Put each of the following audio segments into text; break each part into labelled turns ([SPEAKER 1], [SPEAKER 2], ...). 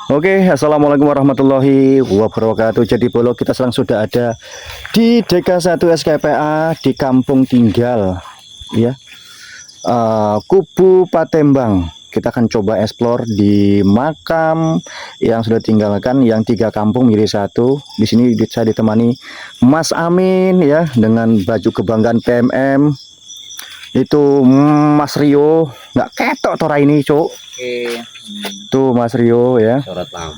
[SPEAKER 1] Oke, assalamualaikum warahmatullahi wabarakatuh. Jadi Bolo, kita sekarang sudah ada di DK1 SKPA di Kampung Tinggal, ya, Kubu Patembang. Kita akan coba explore di makam yang sudah tinggalkan, yang 3 kampung menjadi satu. Di sini saya ditemani Mas Amin, ya, dengan baju kebanggaan PMM. Itu Mas Rio, nggak ketok tora ini, Cuk.
[SPEAKER 2] Oke.
[SPEAKER 1] Tuh Mas Rio, ya.
[SPEAKER 2] Sorot lampu.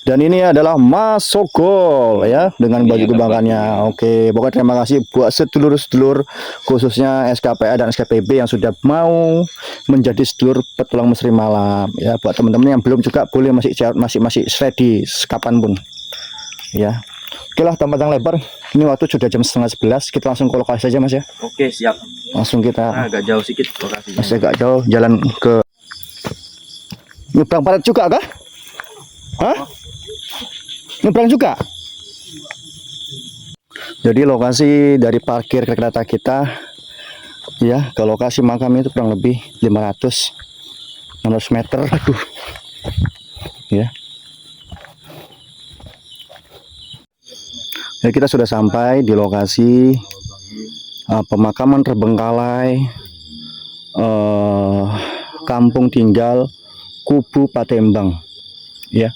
[SPEAKER 1] Dan ini adalah Mas Sogol, ya, dengan baju kebanggaannya. Oke, pokoknya terima kasih buat sedulur-sedulur khususnya SKPA dan SKPB yang sudah mau menjadi sedulur petualang misteri malam, ya. Buat teman-teman yang belum juga boleh masih ready kapanpun, ya. Oke lah, tanpa panjang lebar, ini waktu sudah jam 10:30, kita langsung ke lokasi saja, Mas, ya.
[SPEAKER 2] Oke, siap.
[SPEAKER 1] Langsung kita
[SPEAKER 2] Agak jauh sedikit lokasinya.
[SPEAKER 1] masih agak jauh jalan ke nyebrang parit juga kah? Hah? Nyebrang juga. Jadi lokasi dari parkir kereta kita, ya, ke lokasi makam itu kurang lebih 500 meter. Aduh, ya. Jadi kita sudah sampai di lokasi pemakaman terbengkalai Kampung Tinggal Kubu Patembang, ya.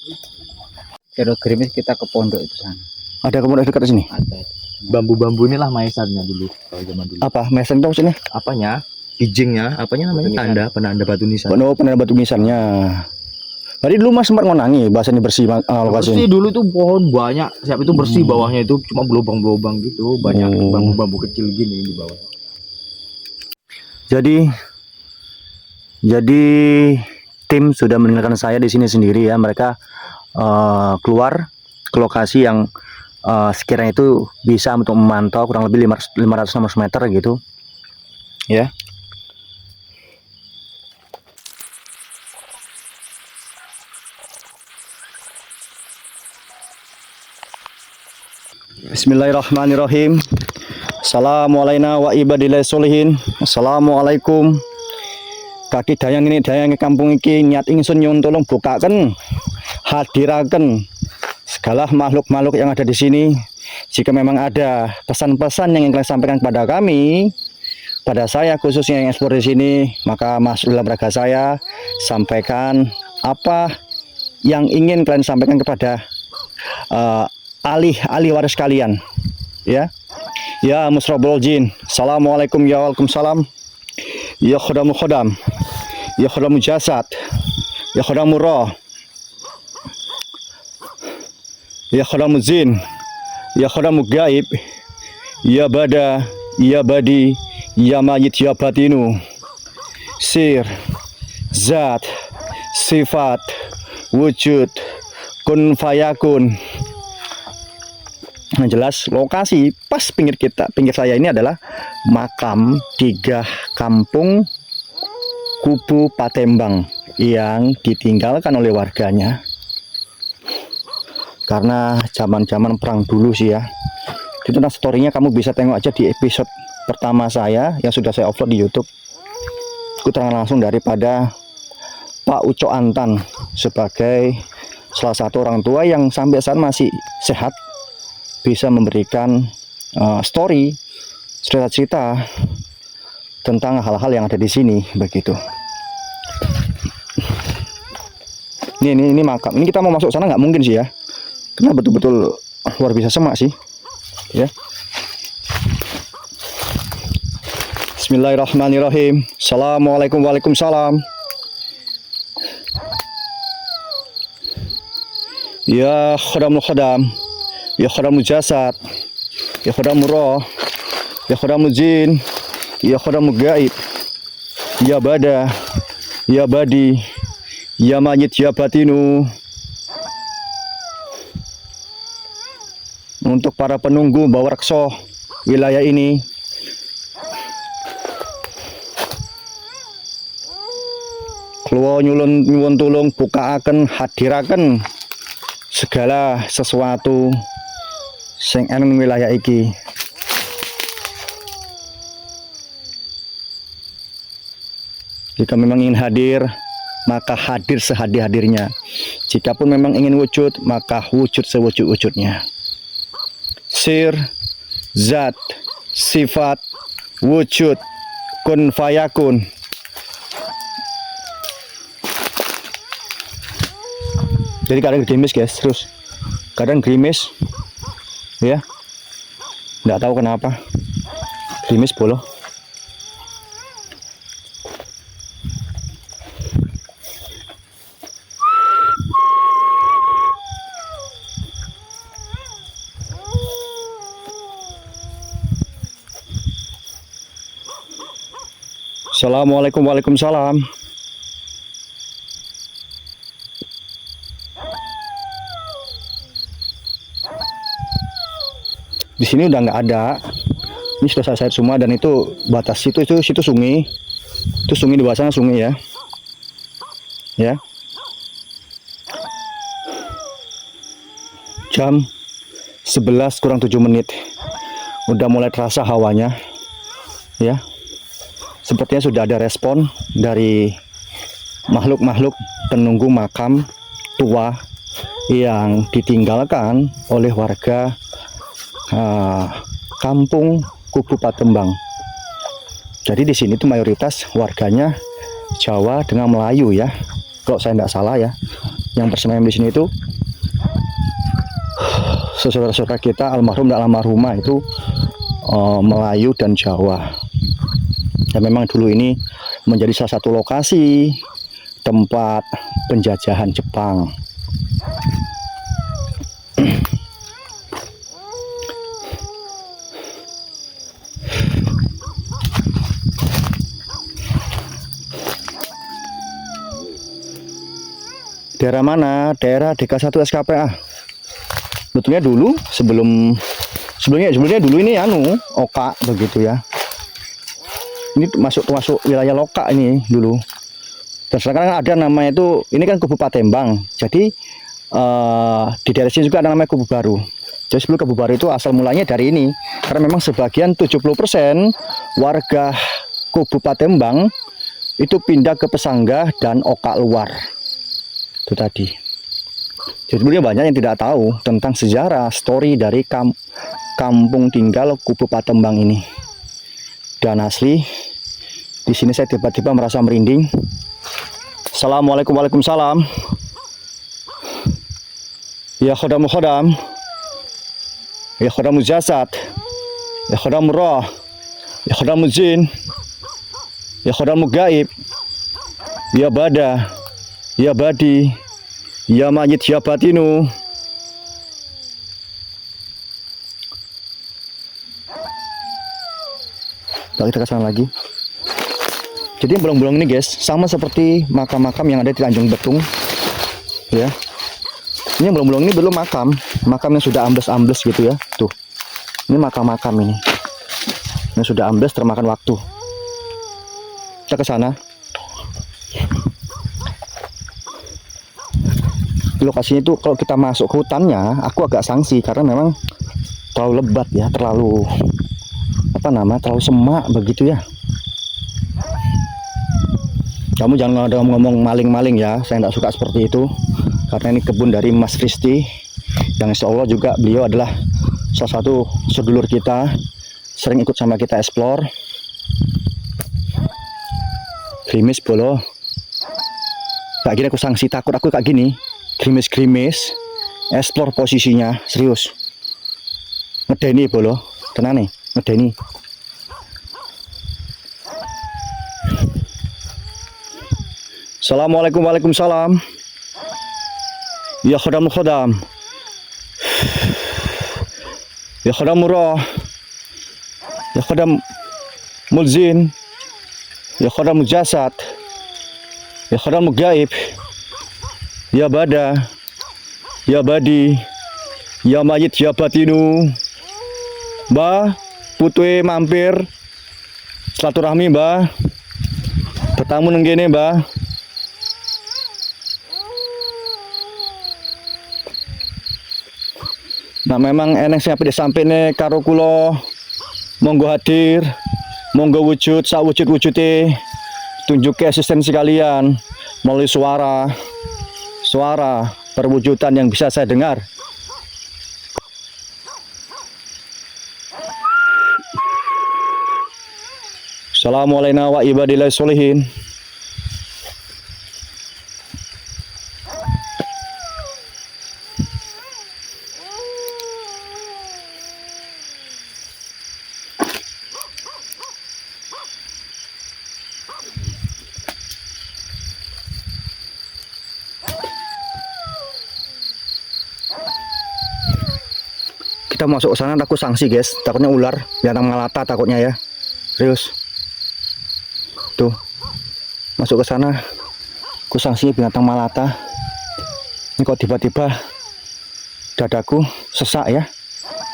[SPEAKER 2] Kalau gerimis kita ke pondok itu sana.
[SPEAKER 1] Ada kebun dekat sini.
[SPEAKER 2] Ada. Bambu-bambu inilah maesannya dulu, kalau zaman dulu.
[SPEAKER 1] Apa mesan itu sini?
[SPEAKER 2] Apanya? Bijingnya, apanya namanya? Penanda batu nisan.
[SPEAKER 1] Oh, penanda batu nisannya. Tadi dulu Mas sempat ngonangi bahasanya bersih lokasi
[SPEAKER 2] Bersih
[SPEAKER 1] ini.
[SPEAKER 2] dulu tuh pohon banyak. Siap itu bersih, bawahnya itu cuma berlubang-lubang gitu, banyak bambu-bambu kecil gini di bawah.
[SPEAKER 1] Jadi tim sudah meninggalkan saya di sini sendiri, ya. Mereka keluar ke lokasi yang sekiranya itu bisa untuk memantau kurang lebih 500 meter gitu, ya. Bismillahirrahmanirrahim. Assalamualaikum wa ibadillahi sholihin. Assalamualaikum. Kaki dayang ini dayang kampung iki niat ingsun nyuwun tolong bukaken, hadiraken segala makhluk-makhluk yang ada di sini. Jika memang ada pesan-pesan yang ingin kalian sampaikan kepada kami, pada saya khususnya yang eksplor di sini, maka masuk dalam raga saya, sampaikan apa yang ingin kalian sampaikan kepada ahli waris kalian, ya. Ya musrabul jin. Assalamualaikum ya waalaikumsalam. Ya khodamu khodam, ya khodamu jasad, ya khodamu roh, ya khodamu zin, ya khodamu gaib, ya bada, ya badi, ya mayit, ya batinu, sir, zat, sifat, wujud, kun fayakun. Yang jelas lokasi pas pinggir saya ini adalah makam 3 kampung Kubu Patembang yang ditinggalkan oleh warganya karena zaman-zaman perang dulu sih, ya. Itu nah storynya kamu bisa tengok aja di episode pertama saya yang sudah saya upload di YouTube. Keterangan langsung daripada Pak Uco Antan sebagai salah satu orang tua yang sampai saat masih sehat, bisa memberikan story cerita-cerita tentang hal-hal yang ada di sini, begitu. Ini makam. Ini kita mau masuk sana nggak mungkin sih, ya, karena betul-betul luar biasa semak sih, ya. Bismillahirrahmanirrahim. Assalamualaikum waalaikumsalam. Ya khodamul khodam, ya khodamu jasad, ya khodamu roh, ya khodamu jin, ya khodamu gaib, ya bada, ya badi, ya mayit, ya batinu. Untuk para penunggu bawarakso wilayah ini, keluar nyuwun tulung bukaaken, hadiraken segala sesuatu sing enen wilayah iki. Jika memang ingin hadir, maka hadir sehadir-hadirnya. Jikapun memang ingin wujud, maka wujud sewujud-wujudnya. Sir, zat, sifat, wujud, kun fayakun. Jadi kadang gerimis guys, terus kadang gerimis, ya, nggak tahu kenapa gerimis bolo. Assalamualaikum, waalaikumsalam. Di sini udah nggak ada. Ini sudah selesai semua dan itu batas situ sungai. Itu sungai di bawah sana sungai ya. Ya. Jam 11 kurang 7 menit. Udah mulai terasa hawanya. Ya. Sepertinya sudah ada respon dari makhluk-makhluk penunggu makam tua yang ditinggalkan oleh warga kampung Kubu Patembang. Jadi di sini tuh mayoritas warganya Jawa dengan Melayu ya. Kalau saya tidak salah ya. Yang bersemayam di sini itu saudara-saudara kita almarhum dan almarhumah itu Melayu dan Jawa. Dan memang dulu ini menjadi salah satu lokasi tempat penjajahan Jepang. Daerah mana? Daerah DK1 SKPA. Betulnya dulu sebelumnya dulu ini Oka begitu ya. Ini masuk wilayah Loka ini dulu. Dan sekarang ada namanya itu, ini kan Kubu Patembang. Jadi di daerah sini juga ada namanya Kubu Baru. Jadi sebelum Kubu Baru itu asal mulanya dari ini. Karena memang sebagian 70% warga Kubu Patembang itu pindah ke Pesanggah dan Oka Luar. Itu tadi. Jadi sebenarnya banyak yang tidak tahu tentang sejarah story dari kampung tinggal Kubu Patembang ini. Dan asli di sini saya tiba-tiba merasa merinding. Assalamualaikum, waalaikumsalam. Ya khodamu khodam, ya khodamu jasad, ya khodamu roh, ya khodamu jin, ya khodamu gaib, ya bada, ya badi, ya mayit, ya batinu. Kita ke sana lagi. Jadi bolong-bolong ini guys, sama seperti makam-makam yang ada di Tanjung Betung. Ya. Ini bolong-bolong ini belum makam yang sudah ambles-ambles gitu ya. Tuh. Ini makam-makam ini. Yang sudah ambles termakan waktu. Kita ke sana. Lokasinya itu kalau kita masuk ke hutannya, aku agak sangsi karena memang terlalu lebat ya, terlalu semak begitu ya. Kamu jangan ngomong maling-maling ya, saya tidak suka seperti itu. Karena ini kebun dari Mas Risti, yang insya Allah juga beliau adalah salah satu sedulur kita, sering ikut sama kita explore. Grimis bolo, kayak gini aku sangsi, takut aku kayak gini. Grimis, explore posisinya, serius. Ngedeni bolo, tenang nih, ngedeni. Assalamualaikum, waalaikumsalam. Ya khodam, ya khodam roh, ya khodam mulzin, ya khodam jasad, ya khodam gaib, ya bada, ya badi, ya mayit, ya batinu. Mbah, putwe mampir silaturahmi mbah, bertamu nang kene mbah. Nah memang enek siapa disampaikan karo kula, monggo hadir, monggo wujud sak wujud-wujude, tunjuk eksistensi kalian. melalui suara perwujudan yang bisa saya dengar. Assalamualaikum wa ibadillahi sholihin. Kita masuk ke sana takut sanksi guys, takutnya ular, binatang melata takutnya ya. Serius. Tuh. Masuk ke sana. Aku sanksi binatang melata. Ini kok tiba-tiba dadaku sesak ya.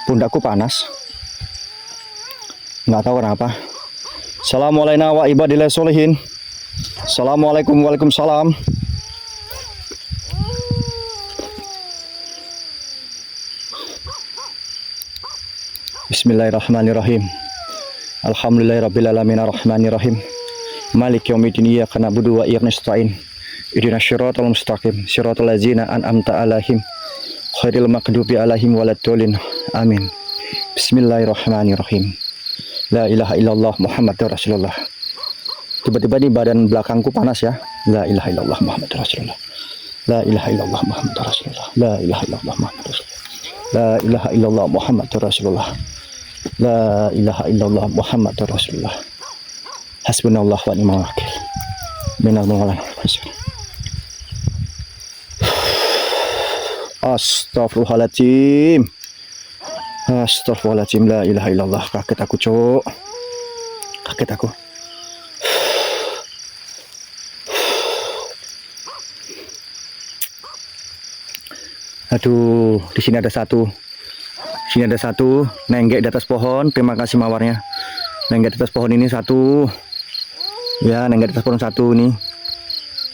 [SPEAKER 1] Pundakku panas. Nggak tahu kenapa. Assalamualaikum wa ibadillahi sholihin. Assalamualaikum waalaikumsalam. Bismillahirrahmanirrahim. Alhamdulillahirabbil alamin arrahmanirrahim. Maliki yaumiddin iyyaka na'budu wa iyyaka nasta'in. Ihdinas siratal mustaqim, siratal ladzina an'amta 'alaihim ghairil maghdubi 'alaihim waladdallin. Amin. Bismillahirrahmanirrahim. La ilaha illallah Muhammadur Rasulullah. Tiba-tiba di badan belakangku panas ya. La ilaha illallah Muhammadur Rasulullah. La ilaha illallah Muhammadur Rasulullah. La ilaha illallah Muhammadur Rasulullah. La ilaha illallah Muhammadur Rasulullah. La ilaha illallah Muhammadur Rasulullah. Hasbunallah wa ni'mal wakil. Minal maulan. Astagfirullahaladzim. Astagfirullahaladzim. La ilaha illallah. Kaget aku cok. Kaget aku. Aduh, di sini ada satu. Di sini ada satu nenggek di atas pohon. Terima kasih mawarnya. Nenggek di atas pohon ini satu. Ya, nenggek di atas pohon satu nih.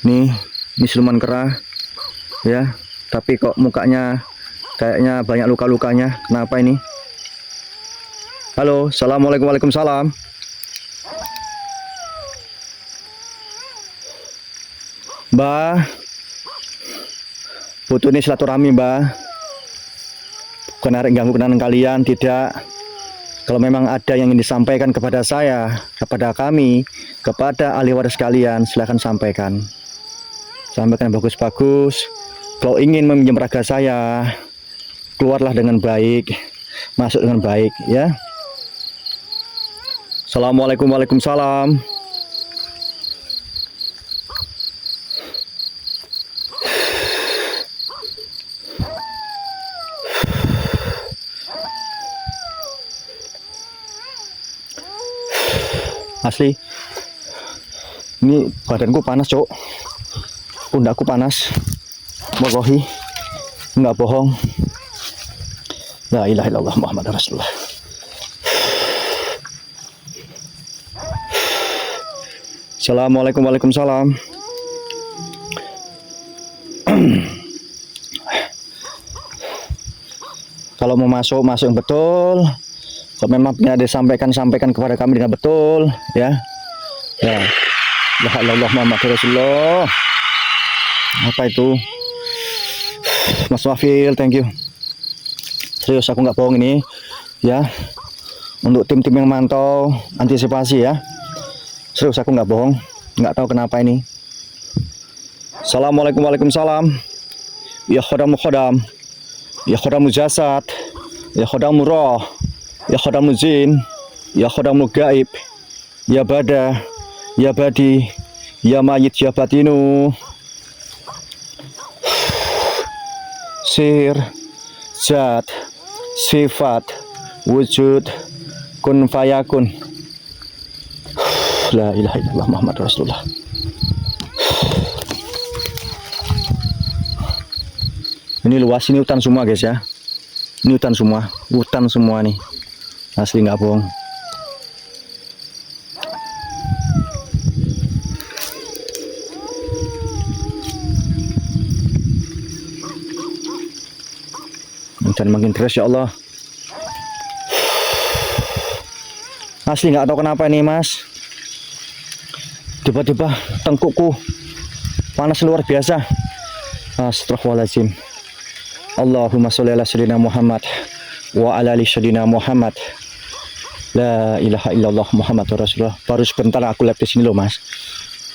[SPEAKER 1] Nih, ini siluman kera. Ya, tapi kok mukanya kayaknya banyak luka-lukanya. Kenapa ini? Halo, assalamualaikum, waalaikumsalam. Mbah, butuh ini silaturahmi mbah. Bukan arek ganggu kenalan kalian, tidak. Kalau memang ada yang ingin disampaikan kepada saya, kepada kami, kepada ahli waris kalian, silahkan sampaikan. Sampaikan bagus-bagus. Kalau ingin meminjam raga saya, keluarlah dengan baik, masuk dengan baik, ya. Assalamualaikum, waalaikumsalam. Asli, ini badanku panas cok, pundakku panas, wallahi nggak bohong. La ilaha illallah Muhammadur Rasulullah. Assalamualaikum, waalaikumsalam. Kalau mau masuk yang betul. Kalau memang punya disampaikan kepada kami dengan betul, ya. Ya. La ilaha illallah Muhammadur Rasulullah. Apa itu? Mas Wafil, thank you. Serius aku nggak bohong ini, ya. Untuk tim-tim yang mantau, antisipasi ya. Serius aku nggak bohong, nggak tahu kenapa ini. Assalamualaikum, waalaikumsalam. Ya khodamu khodam, ya khodamu jasad, ya khodamu roh. Ya khodamu zin, ya khodamu gaib, ya bada, ya badi, ya mayit, ya batinu. Sir, zat, sifat, wujud, kun fayakun. La ilaha illallah Muhammadur Rasulullah. Ini luas, ini hutan semua guys ya. Ini hutan semua nih. Asli nggak bohong. Dan makin deras ya Allah. Asli nggak tahu kenapa ini mas. Tiba-tiba tengkukku Panas luar biasa. Astagfirullahaladzim. Allahumma sholli ala sayyidina Muhammad wa ala ali sayyidina Muhammad. La ilaha illallah Muhammadur Rasulullah. Baru sebentar aku live di sini loh, Mas.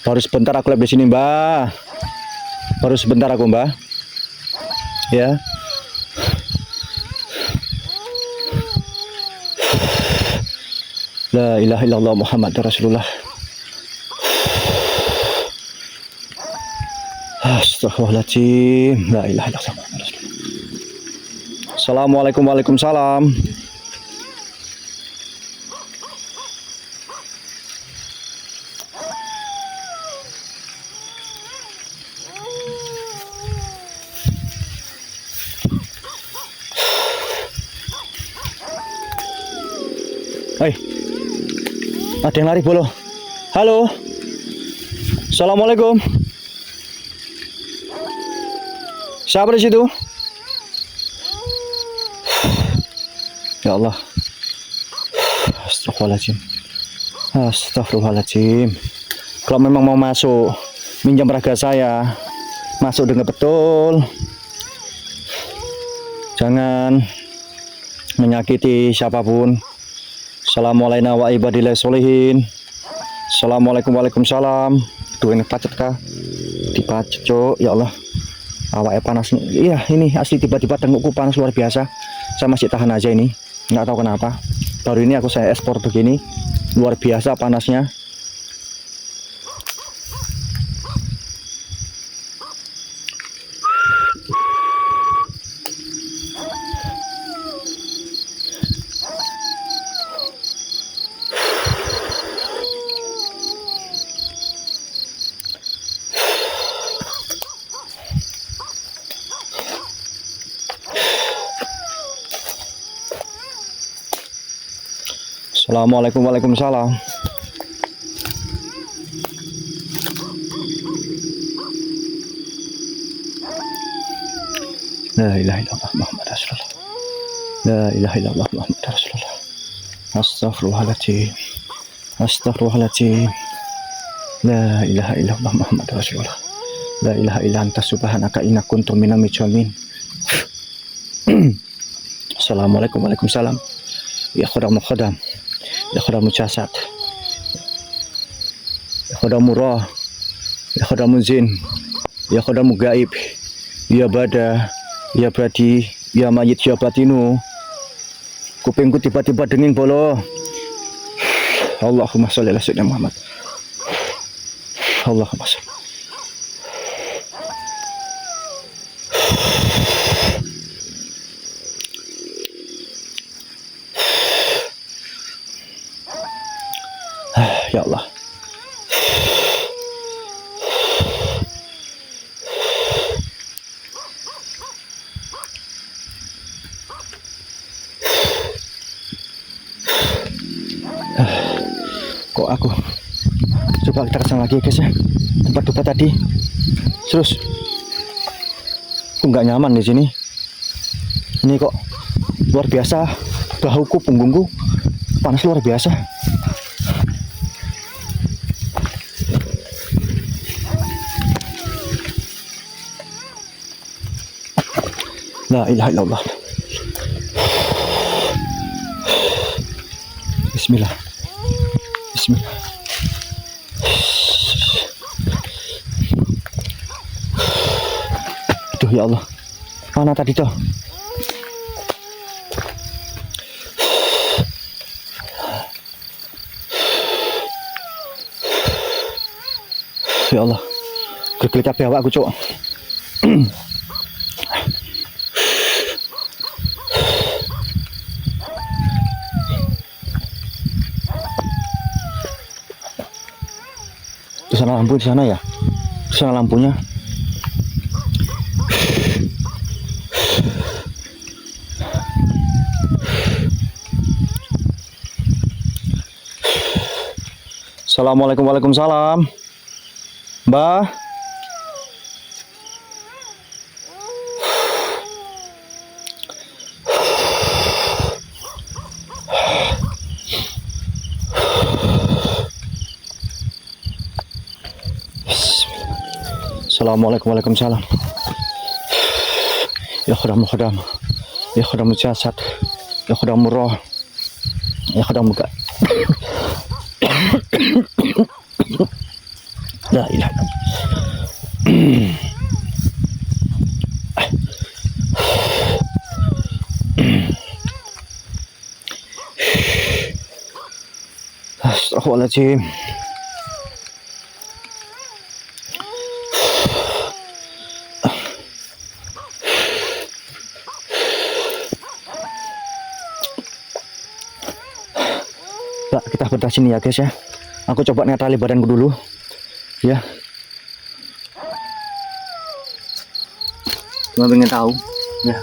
[SPEAKER 1] Baru sebentar aku live di sini, Mbak. Baru sebentar aku, Mbak. Ya. La ilaha illallah Muhammadur Rasulullah. Astagfirullahaladzim. La ilaha illallah Muhammadur Rasulullah. Assalamualaikum, waalaikumsalam. Hai, ada yang lari bolo. Halo, assalamualaikum. Siapa di situ? Ya Allah. Astagfirullahaladzim. Astagfirullahaladzim. Kalau memang mau masuk, minjam raga saya, masuk dengan betul. Jangan menyakiti siapapun. Assalamualaikum warahmatullahi wabarakatuh. Assalamualaikum, waalaikumsalam. Duh, ini pacet kah? Dipacet, cok. Ya Allah. Awaknya panas nih. Iya, ini asli tiba-tiba tengkukku panas luar biasa. Saya masih tahan aja ini. Nggak tahu kenapa. Baru ini aku saya ekspor begini. Luar biasa panasnya. Assalamualaikum, waalaikumsalam. La ilaha illallah Muhammad Rasulullah. La ilaha illallah Muhammad Rasulullah. Astaghfirullahaladzim. Astaghfirullahaladzim. La ilaha illallah Muhammad Rasulullah. La ilaha illa anta subhanaka inna kuntu minal mujrimin. Assalamualaikum, waalaikumsalam. Ya khadam khadam. Ya khadamu jasad, ya khadamu roh, ya khadamu zin, ya khadamu gaib, ya bada, ya badi, ya mayit, ya batinu. Kupingku tiba-tiba denging bolo. Allahumma sholli ala sayyidina Muhammad. Allahumma sholli. Ya Allah. Kok aku coba kita kesana lagi guys ya, tempat dupa tadi. Terus aku nggak nyaman di sini. Ini kok luar biasa, bahuku, punggungku panas luar biasa. La ilaha illallah. Bismillah. Bismillah. Aduh ya Allah. Mana tadi tuh? Ya Allah. Gegel kabeh awakku, Cuk. Di sana lampu, di sana ya. Di sana lampunya. Assalamualaikum, waalaikumsalam. Mbah. Assalamualaikum, waalaikumsalam. Ya khadam khadam, ya khadam jasad, ya khadam roh, ya khadam muka. La ilaha illallah. Astagfirullahaladzim. Pak, kita berdas sini ya guys ya. Aku coba netali badanku dulu. Ya. Cuma pengen tahu. Ya.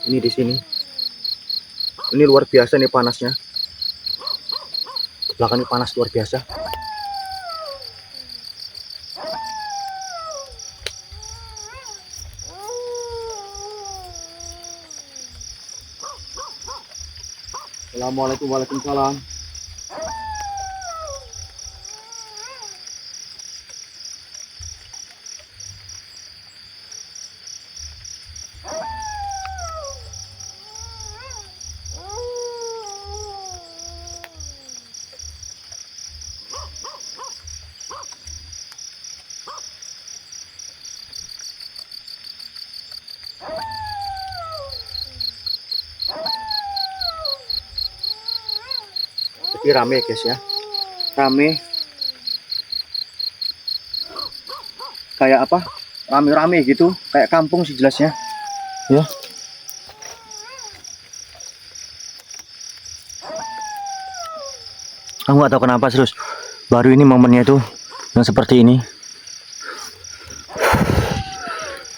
[SPEAKER 1] Ini di sini. Ini luar biasa nih panasnya. Belakang ini panas luar biasa. Assalamualaikum, waalaikumsalam. Jadi rame guys ya, rame kayak apa, rame-rame gitu, kayak kampung sih jelasnya ya. Aku nggak tahu kenapa terus baru ini momennya itu yang seperti ini.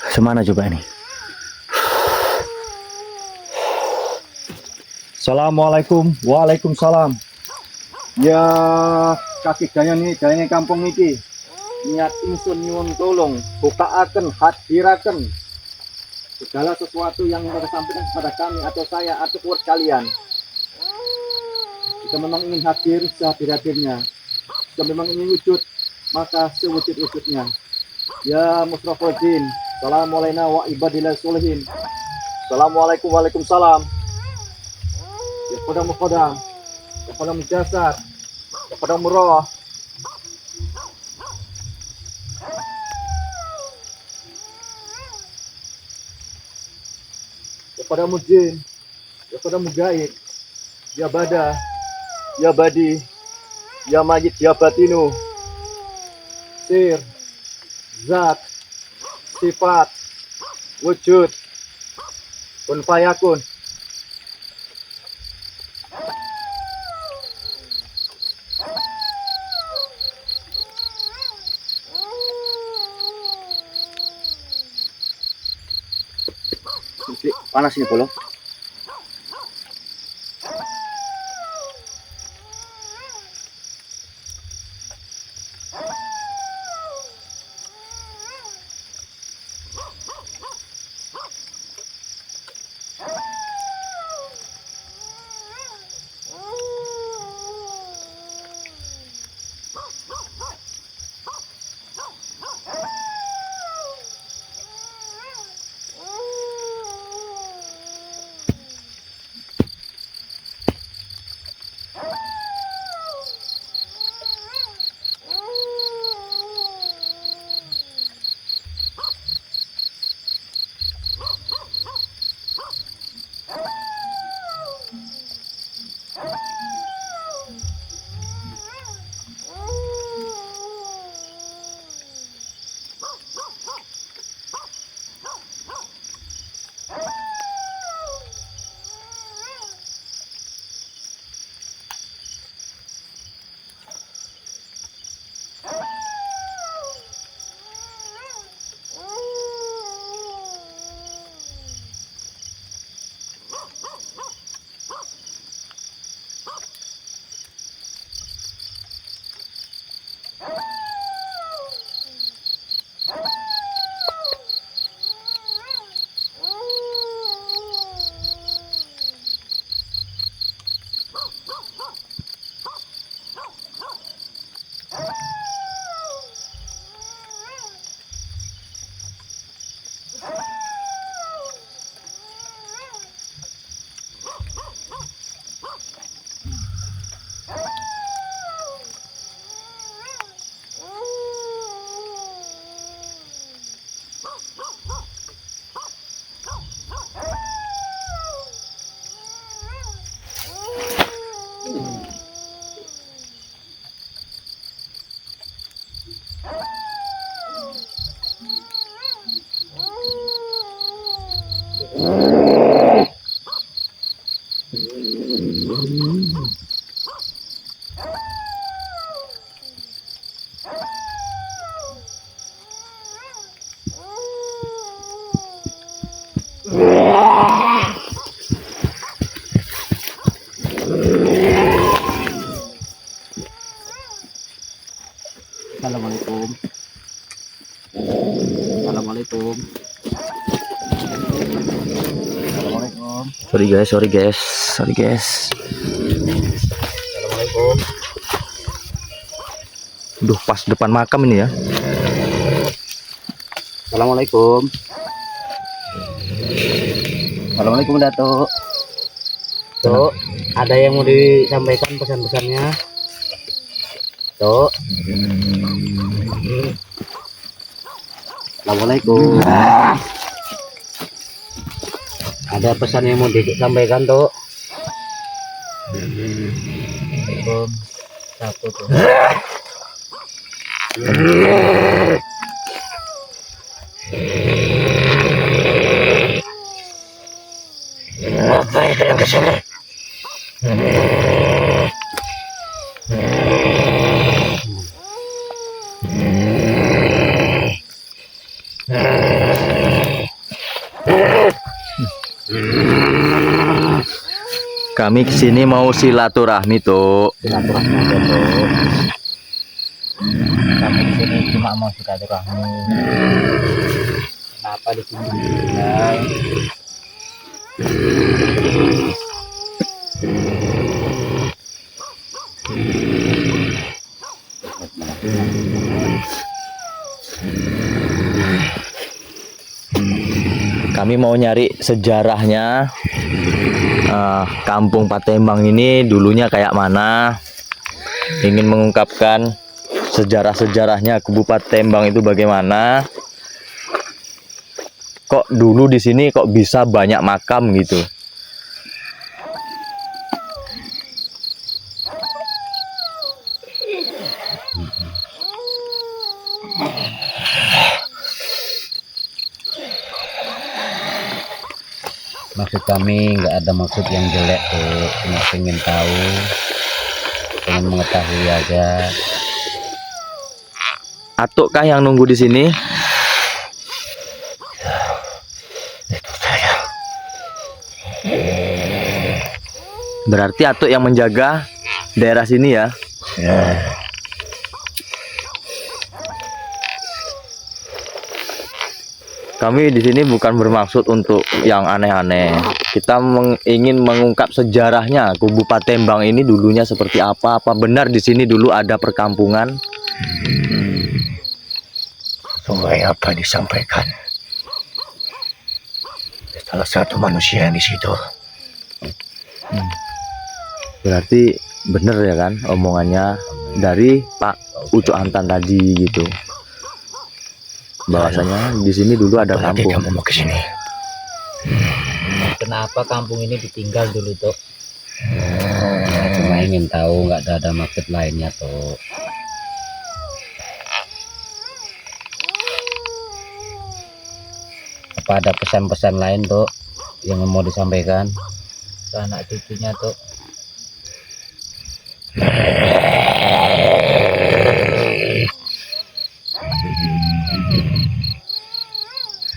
[SPEAKER 1] Semana coba ini. Assalamualaikum, waalaikumsalam. Ya kaki dayane kampung iki niat ingsun nyuwun tolong bukaaken hadiraken segala sesuatu yang mereka sampaikan kepada kami atau saya atau keluarga kalian. Jika memang ingin hadir sehadir-hadirnya, jika memang ingin wujud maka sewujud-wujudnya. Ya musrofodin, assalamualaikum wa ibadillah solihin. Assalamualaikum, waalaikumsalam. Ya kodam kodam, ya kodam jasad, ya kodam roh. Ya kodam jin, ya kodam gaib, ya bada, ya badi, ya majid, ya batinu, sir, zat, sifat, wujud, kun fayakun. Panas ini bolong.
[SPEAKER 2] Assalamualaikum. Assalamualaikum. Assalamualaikum.
[SPEAKER 1] Sorry guys.
[SPEAKER 2] Assalamualaikum.
[SPEAKER 1] Duh, pas depan makam ini ya.
[SPEAKER 2] Assalamualaikum. Assalamualaikum Datuk. Tuk, ada yang mau disampaikan pesan-pesannya? Tuk. Assalamualaikum. Ada pesan yang mau disampaikan, Tuk? Assalamualaikum. Satu tuh. Apa yang kesini?
[SPEAKER 1] Kami kesini mau silaturahmi tuh.
[SPEAKER 2] Silaturahmi aja, Tuk. Kami di sini cuma mau silaturahmi. Kenapa di sini ditinggal?
[SPEAKER 1] Kami mau nyari sejarahnya kampung Patembang ini dulunya kayak mana. Ingin mengungkapkan sejarah-sejarahnya Kabupaten Tembang itu bagaimana. Kok dulu di sini kok bisa banyak makam gitu.
[SPEAKER 2] Maksud kami nggak ada maksud yang jelek tuh, cuma pengen tahu, pengen mengetahui aja.
[SPEAKER 1] Atuk kah yang nunggu di sini? Berarti Atuk yang menjaga daerah sini ya? Kami di sini bukan bermaksud untuk yang aneh-aneh. Kita ingin mengungkap sejarahnya Kabupaten Tembang ini dulunya seperti apa. Apa benar di sini dulu ada perkampungan?
[SPEAKER 3] Sungai apa disampaikan? Salah satu manusia yang di situ.
[SPEAKER 1] Berarti benar ya kan omongannya dari Pak Ucok Antan tadi gitu. Bahwasanya di sini dulu ada
[SPEAKER 3] Berarti
[SPEAKER 1] kampung.
[SPEAKER 3] kamu mau ke sini.
[SPEAKER 2] Kenapa kampung ini ditinggal dulu, Tok? Cuma ingin tahu, nggak ada maksud lainnya, Tok. Apa ada pesan-pesan lain, Tok, yang mau disampaikan ke anak cucunya, Tok?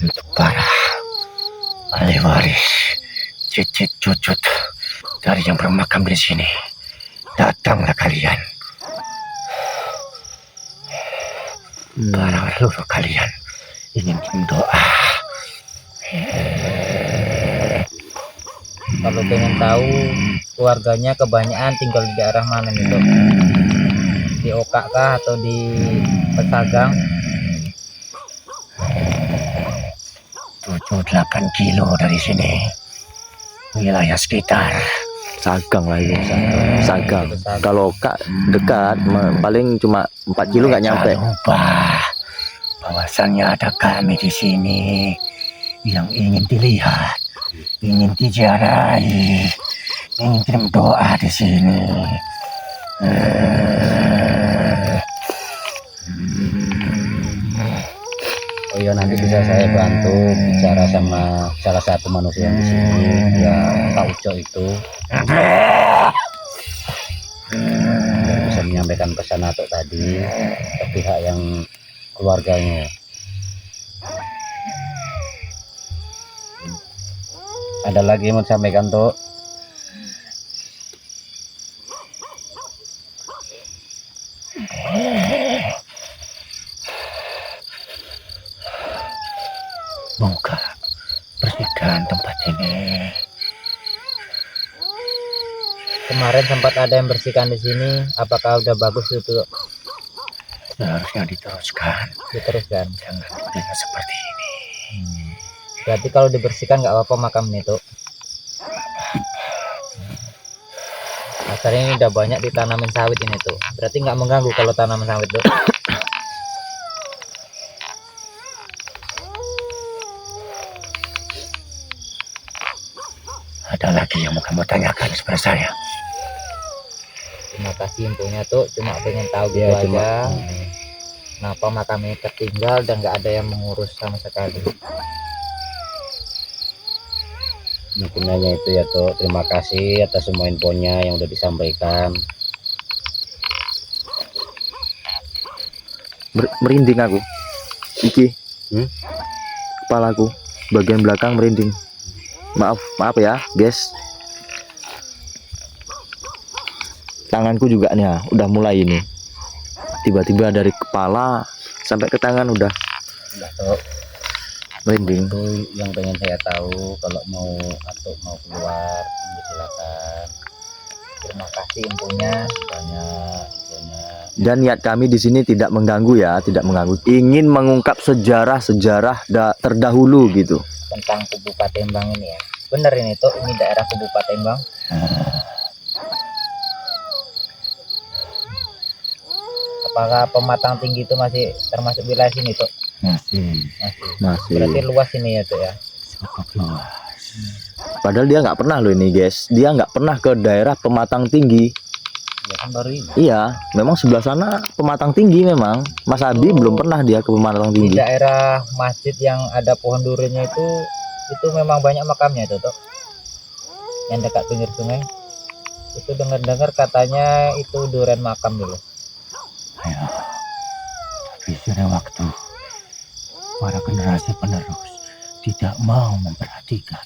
[SPEAKER 3] Untuk para ahli waris, cicit cucut dari yang bermakam di sini, datanglah kalian. Para leluhur kalian ingin doa.
[SPEAKER 2] Kalau pengen tahu keluarganya kebanyakan tinggal di daerah mana nih, Dok? Di Okak kah atau di Pesagang?
[SPEAKER 3] 7-8 kilo dari sini, wilayah sekitar.
[SPEAKER 1] Sagang lah itu, Sagang. Kalau Kak dekat paling cuma 4 kilo nggak nyampe.
[SPEAKER 3] Jangan lupa bahwasannya ada kami di sini yang ingin dilihat, ingin diziarahi, ingin kirim doa di sini.
[SPEAKER 2] Oh iya, nanti bisa saya bantu bicara sama salah satu manusia yang di sini, ya Pak Ucok itu. Biar bisa menyampaikan pesan Atok tadi ke pihak yang keluarganya. Ada lagi yang mau disampaikan, Tok?
[SPEAKER 3] Semoga bersihkan tempat ini.
[SPEAKER 2] Kemarin sempat ada yang bersihkan di sini, apakah udah bagus itu, Tok?
[SPEAKER 3] Seharusnya diteruskan.
[SPEAKER 2] Diteruskan.
[SPEAKER 3] Jangan dilihat seperti ini.
[SPEAKER 2] Berarti kalau dibersihkan nggak apa-apa makam ini, Tok. Asalnya ini udah banyak ditanamin sawit ini, tuh. Berarti nggak mengganggu kalau tanaman sawit, Tok.
[SPEAKER 3] Ada lagi yang mau kamu tanyakan kepada saya?
[SPEAKER 2] Terima kasih infonya, Tok. Cuma pengen tahu gitu
[SPEAKER 1] Ya, cuma-
[SPEAKER 2] aja. Kenapa makam ini tertinggal dan nggak ada yang mengurus sama sekali. Mungkin hanya itu ya, Tok. Terima kasih atas semua infonya yang udah disampaikan.
[SPEAKER 1] Merinding aku. Iki. Kepalaku bagian belakang merinding. Maaf ya, guys. Tanganku juga nih ya, udah mulai ini. Tiba-tiba dari kepala sampai ke tangan udah
[SPEAKER 2] Enggak, Tok.
[SPEAKER 1] merinding.
[SPEAKER 2] Itu yang pengen saya tahu. Kalau mau atau mau keluar, silakan. Terima kasih infonya, banyak infonya.
[SPEAKER 1] Dan niat kami di sini tidak mengganggu ya, tidak mengganggu. Ingin mengungkap sejarah-sejarah terdahulu gitu.
[SPEAKER 2] Tentang Kubu Patembang ini ya. Bener ini, Tok, ini daerah Kubu Patembang. Apakah Pematang Tinggi itu masih termasuk wilayah sini, Tok?
[SPEAKER 3] Masih
[SPEAKER 1] Masih.
[SPEAKER 2] Berarti luas ini ya, Tok ya.
[SPEAKER 3] cukup luas.
[SPEAKER 1] Padahal dia nggak pernah loh ini guys. Dia nggak pernah ke daerah Pematang Tinggi.
[SPEAKER 2] Ya kan baru ini.
[SPEAKER 1] Iya, memang sebelah sana Pematang Tinggi memang. Mas Abi belum pernah dia ke Pematang
[SPEAKER 2] Di
[SPEAKER 1] Tinggi.
[SPEAKER 2] daerah masjid yang ada pohon duriannya itu memang banyak makamnya itu, Tok. Yang dekat pinggir sungai. Itu dengar-dengar katanya itu durian makam dulu.
[SPEAKER 3] Ayo, tapi sudah waktu para generasi penerus tidak mau memperhatikan.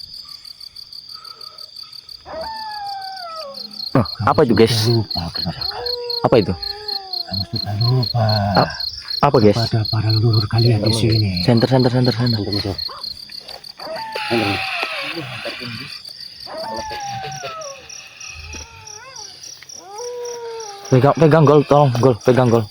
[SPEAKER 1] Oh, apa itu guys?
[SPEAKER 3] Sudah lupa kepada kami.
[SPEAKER 1] Apa itu?
[SPEAKER 3] Kamu sudah lupa
[SPEAKER 1] Apa guys?
[SPEAKER 3] pada para leluhur kalian di sini.
[SPEAKER 1] Center. Pegang gol, tolong gol, pegang gol.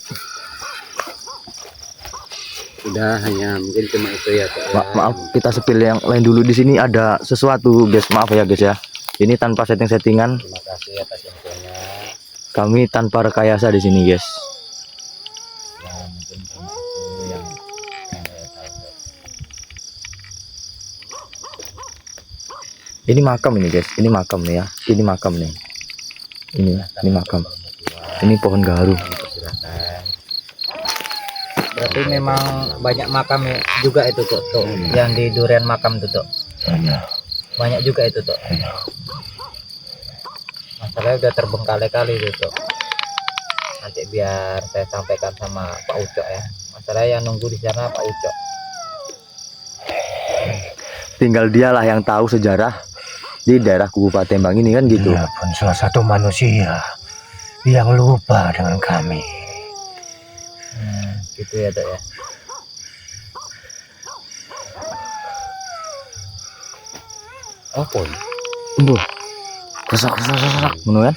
[SPEAKER 2] Udah, hanya mungkin cuma itu ya, Tok.
[SPEAKER 1] Maaf, kita spill yang lain dulu. Di sini ada sesuatu guys, maaf ya guys ya. Ini tanpa setting-settingan,
[SPEAKER 2] Terima kasih atas infonya.
[SPEAKER 1] kami tanpa rekayasa di sini guys.
[SPEAKER 2] Ya mungkin cuma itu yang saya tahu.
[SPEAKER 1] Ini makam ini guys, ini makam nih ya. Ini makam nih. Ini makam. Ini pohon garu.
[SPEAKER 2] Silakan. Berarti memang banyak makam ya, juga itu, Tok, yang di durian makam itu, Tok. Banyak juga itu, Tok. Masalahnya udah terbengkalai-kali itu, Tok. Nanti biar saya sampaikan sama Pak Ucok ya. Masalahnya yang nunggu di sana Pak Ucok.
[SPEAKER 1] Tinggal dialah yang tahu sejarah di daerah Kubu Patembang ini kan gitu.
[SPEAKER 3] Dia pun salah satu manusia yang lupa dengan kami.
[SPEAKER 2] Gitu ya, Tok ya. Apa?
[SPEAKER 1] Buh. Kesak. Ngono kan?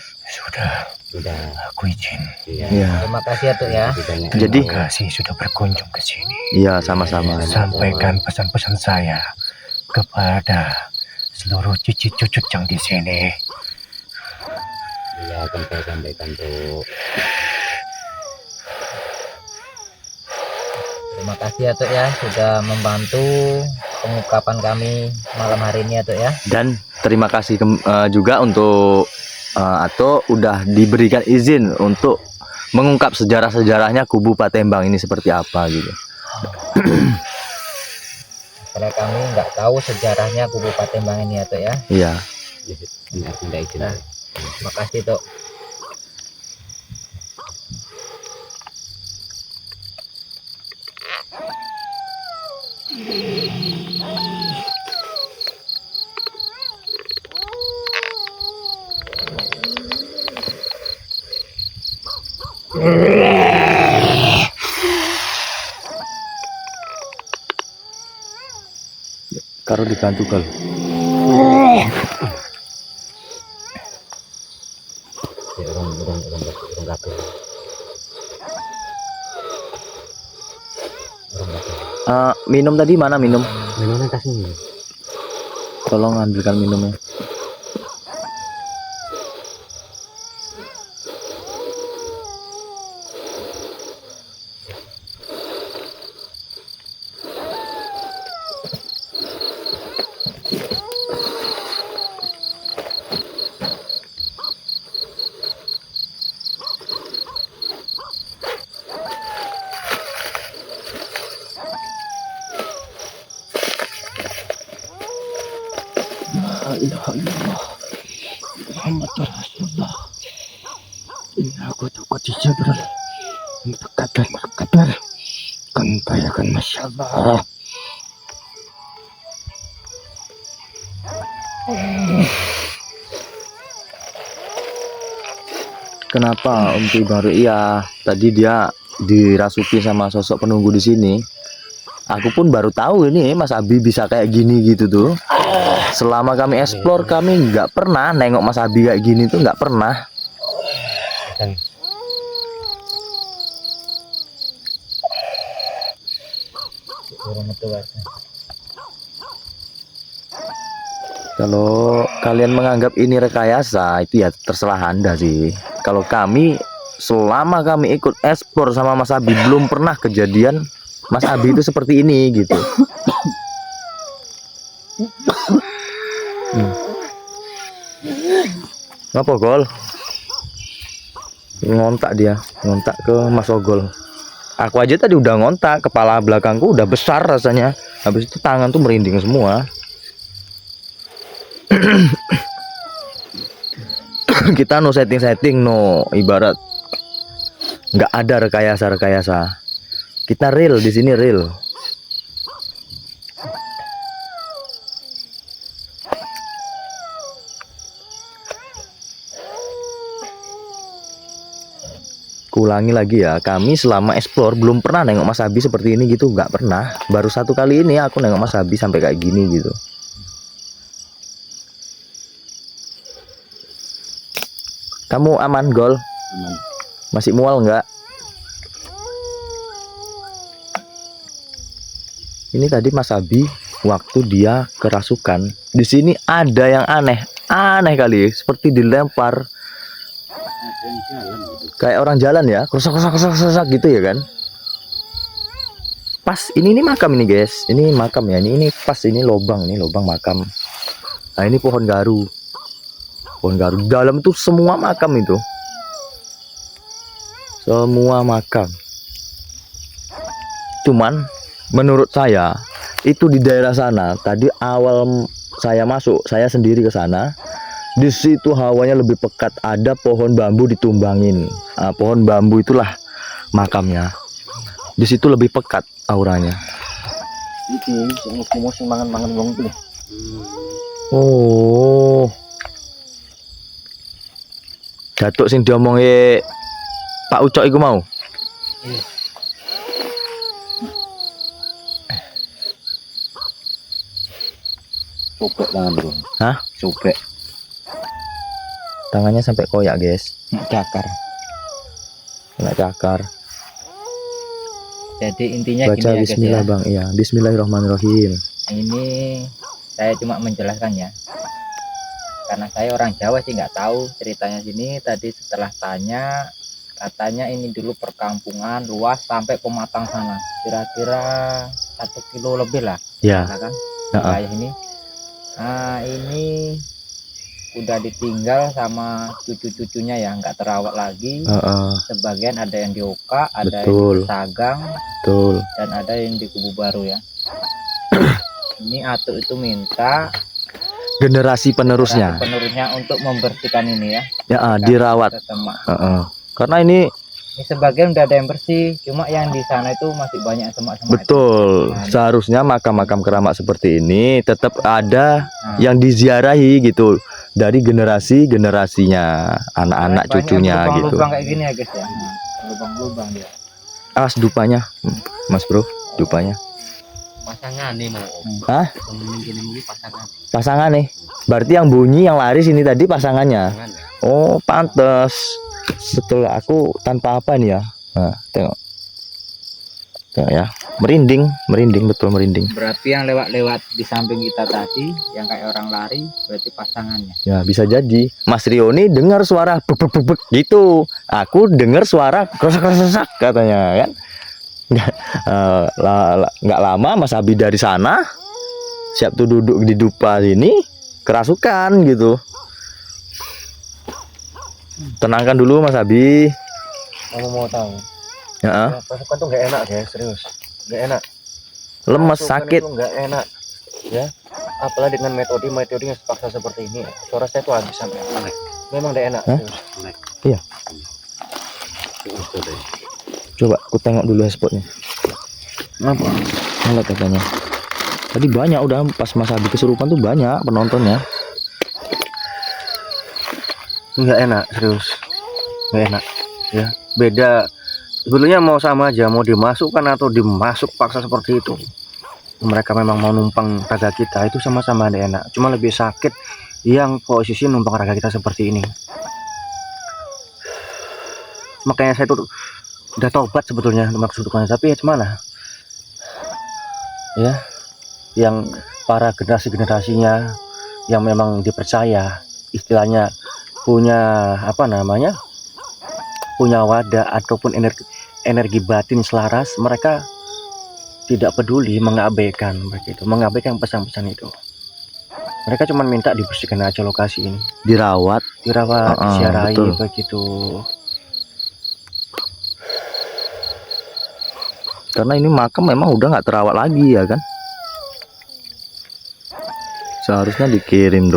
[SPEAKER 3] Sudah, aku izin.
[SPEAKER 1] Iya.
[SPEAKER 2] Terima kasih ya, Tok ya.
[SPEAKER 1] Jadi
[SPEAKER 3] Terima kasih sudah berkunjung ke sini.
[SPEAKER 1] iya sama-sama.
[SPEAKER 3] Sampaikan pesan-pesan saya kepada seluruh cicit cucut yang di sini.
[SPEAKER 2] Iya, akan saya sampaikan, Tok. Terima kasih ya Tok ya sudah membantu pengungkapan kami malam hari ini ya Tok ya.
[SPEAKER 1] Dan terima kasih juga untuk Ato udah diberikan izin untuk mengungkap sejarah-sejarahnya kubu Patembang ini seperti apa gitu.
[SPEAKER 2] Karena kami nggak tahu sejarahnya kubu Patembang ini ya Tok ya.
[SPEAKER 1] Iya.
[SPEAKER 2] Nah, terima kasih Tok.
[SPEAKER 1] Karo dibantu kal. Minum tadi mana minum?
[SPEAKER 3] Minumnya kasih.
[SPEAKER 1] Tolong ambilkan minumnya. La ilaha illallah Muhammad Rasulullah. Ini aku takut dijabral. Berkabar kan bayakan Masya Allah. Kenapa Om Ki baru iya tadi dia dirasuki sama sosok penunggu di sini. Aku pun baru tahu ini Mas Abi bisa kayak gini gitu tuh. Selama kami explore kami nggak pernah nengok Mas Abi kayak gini tuh nggak pernah. Kalau kalian menganggap ini rekayasa itu ya terserah Anda sih. Kalau kami selama kami ikut explore sama Mas Abi belum pernah kejadian Mas Abi itu seperti ini gitu. Apa Gol? Ngontak dia, ngontak ke Mas Ogol. Aku aja tadi udah ngontak, kepala belakangku udah besar rasanya. Habis itu tangan tuh merinding semua. Kita no setting-setting no, ibarat nggak ada rekayasa-rekayasa. Kita real di sini real. Kulangi lagi ya, kami selama explore belum pernah nengok Mas Abi seperti ini gitu, nggak pernah. Baru satu kali ini aku nengok Mas Abi sampai kayak gini gitu. Kamu aman Gol?
[SPEAKER 3] Aman.
[SPEAKER 1] Masih mual nggak? Ini tadi Mas Abi waktu dia kerasukan di sini ada yang aneh kali, seperti dilempar kayak orang jalan ya, kerusak gitu ya kan. Pas ini makam ini guys, ini makam ya, ini pas ini lubang makam. Nah ini pohon garu dalam itu semua makam itu, semua makam. Cuman menurut saya itu di daerah sana tadi awal saya masuk, saya sendiri ke sana. Di situ hawanya lebih pekat, ada pohon bambu ditumbangin. Nah, pohon bambu itulah makamnya. Di situ lebih pekat auranya. Oh. Datuk sing diomongi Pak Ucok iku mau.
[SPEAKER 3] Sobek tangan bro.
[SPEAKER 1] Hah?
[SPEAKER 3] Sobek.
[SPEAKER 1] Tangannya sampai koyak guys,
[SPEAKER 3] Cakar.
[SPEAKER 1] kena cakar.
[SPEAKER 2] Jadi intinya
[SPEAKER 1] Baca
[SPEAKER 2] gini ya guys
[SPEAKER 1] Bismillah
[SPEAKER 2] ya.
[SPEAKER 1] Bang, iya Bismillahirrahmanirrahim.
[SPEAKER 2] Ini saya cuma menjelaskan ya. Karena saya orang Jawa sih nggak tahu ceritanya sini. Tadi setelah tanya Katanya ini dulu perkampungan luas sampai Pematang sana. Kira-kira 1 kilo lebih lah,
[SPEAKER 1] Ya.
[SPEAKER 2] kan?
[SPEAKER 1] Heeh.
[SPEAKER 2] Wilayah ini. Nah, ini udah ditinggal sama cucu-cucunya ya, nggak terawat lagi.
[SPEAKER 1] Heeh.
[SPEAKER 2] Sebagian ada yang di Oka, ada yang
[SPEAKER 1] Betul.
[SPEAKER 2] di Sagang,
[SPEAKER 1] Betul.
[SPEAKER 2] dan ada yang di Kubu Baru ya. Ini Atuk itu minta
[SPEAKER 1] Generasi penerusnya.
[SPEAKER 2] penerusnya untuk membersihkan ini ya.
[SPEAKER 1] Dirawat.
[SPEAKER 2] Semak.
[SPEAKER 1] Heeh. Karena ini
[SPEAKER 2] Ini sebagian udah ada yang bersih, cuma yang di sana itu masih banyak semak-semak.
[SPEAKER 1] betul.
[SPEAKER 2] Nah,
[SPEAKER 1] Seharusnya makam-makam keramat seperti ini tetap ada
[SPEAKER 2] Nah,
[SPEAKER 1] yang diziarahi gitu dari generasinya, anak-anak
[SPEAKER 2] banyak
[SPEAKER 1] cucunya gitu.
[SPEAKER 2] lubang-lubang kayak gini ya guys ya. Nah, lubang-lubang dia.
[SPEAKER 1] Awas dupanya, Mas Bro, dupanya.
[SPEAKER 3] Pasangan nih mau.
[SPEAKER 1] Hah?
[SPEAKER 3] Ini pasangan.
[SPEAKER 1] Pasangan nih. Berarti yang bunyi yang lari sini tadi pasangannya.
[SPEAKER 3] Pasangan.
[SPEAKER 1] Oh, pantes. Betul, aku tanpa apa nih ya. Nah, tengok. Tengok ya. Merinding, betul merinding.
[SPEAKER 2] Berarti yang lewat-lewat di samping kita tadi, yang kayak orang lari, berarti pasangannya.
[SPEAKER 1] Ya, bisa jadi. Mas Rio nih dengar suara bek bek bek bek gitu. Aku dengar suara kesak katanya kan. Nggak lama Mas Abi dari sana siap tuh duduk di dupa sini kerasukan gitu. Tenangkan dulu Mas Abi.
[SPEAKER 3] Kamu mau tahu?
[SPEAKER 1] Ya,
[SPEAKER 3] Pasukan tuh nggak enak ya, serius. Nggak enak.
[SPEAKER 1] lemes
[SPEAKER 3] Pasukan
[SPEAKER 1] sakit.
[SPEAKER 3] itu nggak enak, ya. Apalagi dengan metode yang sepaksa seperti ini. Suara saya tuh habis sampai. Memang nggak enak.
[SPEAKER 1] Hah?
[SPEAKER 3] Serius.
[SPEAKER 1] Iya. Coba aku tengok dulu spotnya.
[SPEAKER 3] Kenapa?
[SPEAKER 1] Ngeliat katanya. Tadi banyak udah pas Mas Abi kesurupan tuh banyak penontonnya.
[SPEAKER 3] Nggak enak, serius. Nggak enak, ya. Beda. Sebetulnya mau sama aja, mau dimasukkan atau dimasuk paksa seperti itu. Mereka memang mau numpang raga kita, itu sama-sama ada enak. Cuma lebih sakit yang posisi numpang raga kita seperti ini. Makanya saya tuh udah tobat sebetulnya maksudnya, tapi ya gimana? Ya, yang para generasinya yang memang dipercaya, istilahnya punya apa namanya? Punya wadah ataupun energi batin selaras, mereka tidak peduli, mengabaikan begitu, mengabaikan pesan-pesan itu. Mereka cuma minta dibersihkan aja lokasi ini,
[SPEAKER 1] Dirawat.
[SPEAKER 3] disiarahi
[SPEAKER 1] betul.
[SPEAKER 3] begitu.
[SPEAKER 1] Karena ini makam memang udah nggak terawat lagi ya kan. Seharusnya kirim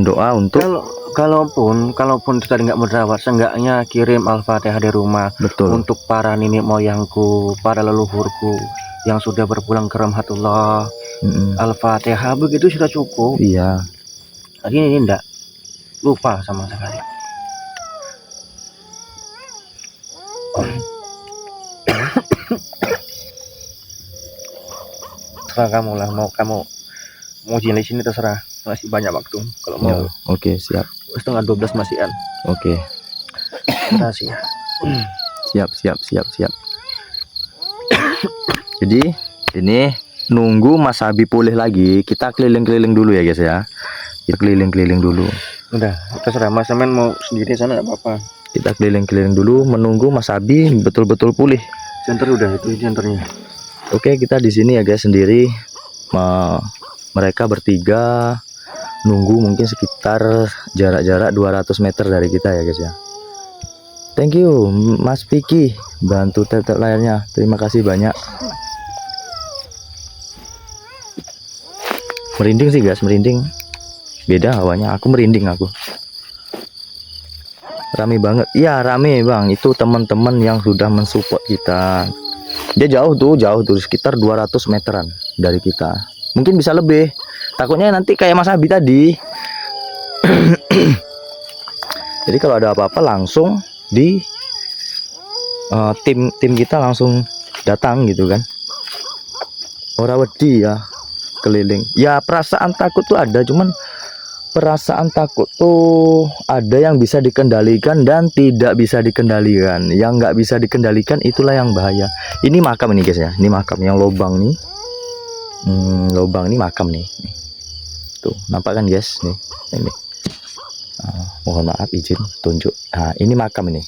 [SPEAKER 1] doa untuk
[SPEAKER 3] Kalaupun tadi nggak merawat, seenggaknya kirim Al-Fatihah di rumah.
[SPEAKER 1] betul.
[SPEAKER 3] Untuk para nenek moyangku, para leluhurku yang sudah berpulang ke rahmatullah. Al-Fatihah begitu sudah cukup.
[SPEAKER 1] Iya.
[SPEAKER 3] Lagi ini enggak lupa sama sekali. Terserah kamu lah, mau jenis ini terserah, masih banyak waktu. Kalau mau
[SPEAKER 1] Ya, oke, siap.
[SPEAKER 3] setengah 12 masihan.
[SPEAKER 1] Oke.
[SPEAKER 3] Makasih ya.
[SPEAKER 1] Siap. Jadi ini nunggu Mas Abi pulih lagi, kita keliling-keliling dulu ya guys ya. Kita keliling-keliling dulu.
[SPEAKER 3] Udah, terserah Mas Semen mau sendiri sana enggak apa-apa.
[SPEAKER 1] Kita keliling-keliling dulu menunggu Mas Abi betul-betul pulih.
[SPEAKER 3] Center udah itu centernya.
[SPEAKER 1] Oke, kita di sini ya guys sendiri. Mereka bertiga nunggu mungkin sekitar jarak-jarak 200 meter dari kita ya guys ya. Thank you Mas Piki, bantu tap-tap layarnya. Terima kasih banyak. Merinding sih guys, merinding. Beda hawanya, aku merinding aku. Rame banget. Iya, rame Bang. Itu teman-teman yang sudah mensupport kita. Dia jauh tuh sekitar 200 meteran dari kita. Mungkin bisa lebih. Takutnya nanti kayak Mas Abi tadi. Jadi kalau ada apa-apa langsung di tim kita langsung datang gitu kan. Ora wedi ya keliling. Ya perasaan takut tuh ada, cuman perasaan takut tuh ada yang bisa dikendalikan dan tidak bisa dikendalikan. Yang nggak bisa dikendalikan itulah yang bahaya. Ini makam ini guys ya. Ini makam yang lobang nih. Lobang ini makam nih. Tuh nampak kan guys nih. Ini. Mohon maaf izin tunjuk. Nah ini makam ini.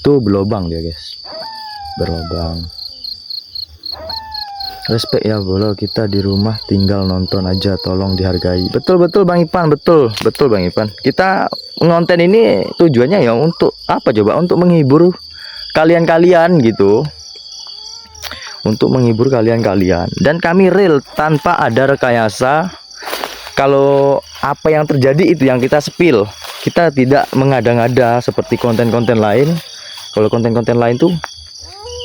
[SPEAKER 1] itu berlobang dia guys, berlobang. Respect ya bolo, kita di rumah tinggal nonton aja, tolong dihargai. Betul Bang Ipan, betul Bang Ipan. Kita ngonten ini tujuannya ya untuk apa coba? Untuk menghibur kalian-kalian gitu, untuk menghibur kalian-kalian. Dan kami real tanpa ada rekayasa. Kalau apa yang terjadi itu yang kita spill, kita tidak mengada-ngada seperti konten-konten lain. Kalau konten-konten lain tuh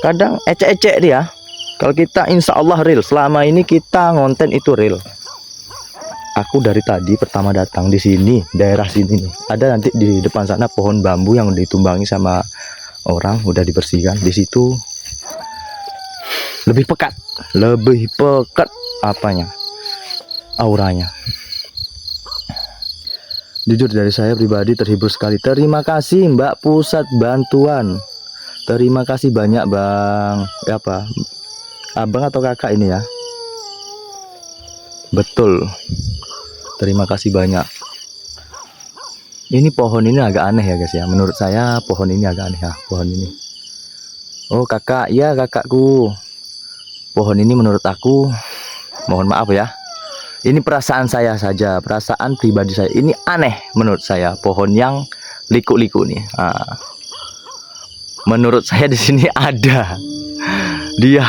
[SPEAKER 1] kadang ecek-ecek dia. Kalau kita insya Allah real, selama ini kita ngonten itu real. Aku dari tadi pertama datang di sini, daerah sini nih, ada nanti di depan sana pohon bambu yang ditumbangi sama orang, udah dibersihkan. Di situ lebih pekat apanya, auranya. Jujur dari saya pribadi terhibur sekali. Terima kasih Mbak Pusat Bantuan. Terima kasih banyak Bang. Apa? Abang atau kakak ini ya? Betul. Terima kasih banyak. Ini pohon ini agak aneh ya guys ya. Menurut saya pohon ini agak aneh ya. Pohon ini. Oh kakak, ya kakakku. Pohon ini menurut aku, mohon maaf ya, ini perasaan saya saja, perasaan pribadi saya. Ini aneh menurut saya, pohon yang liku-liku nih. Menurut saya di sini ada dia.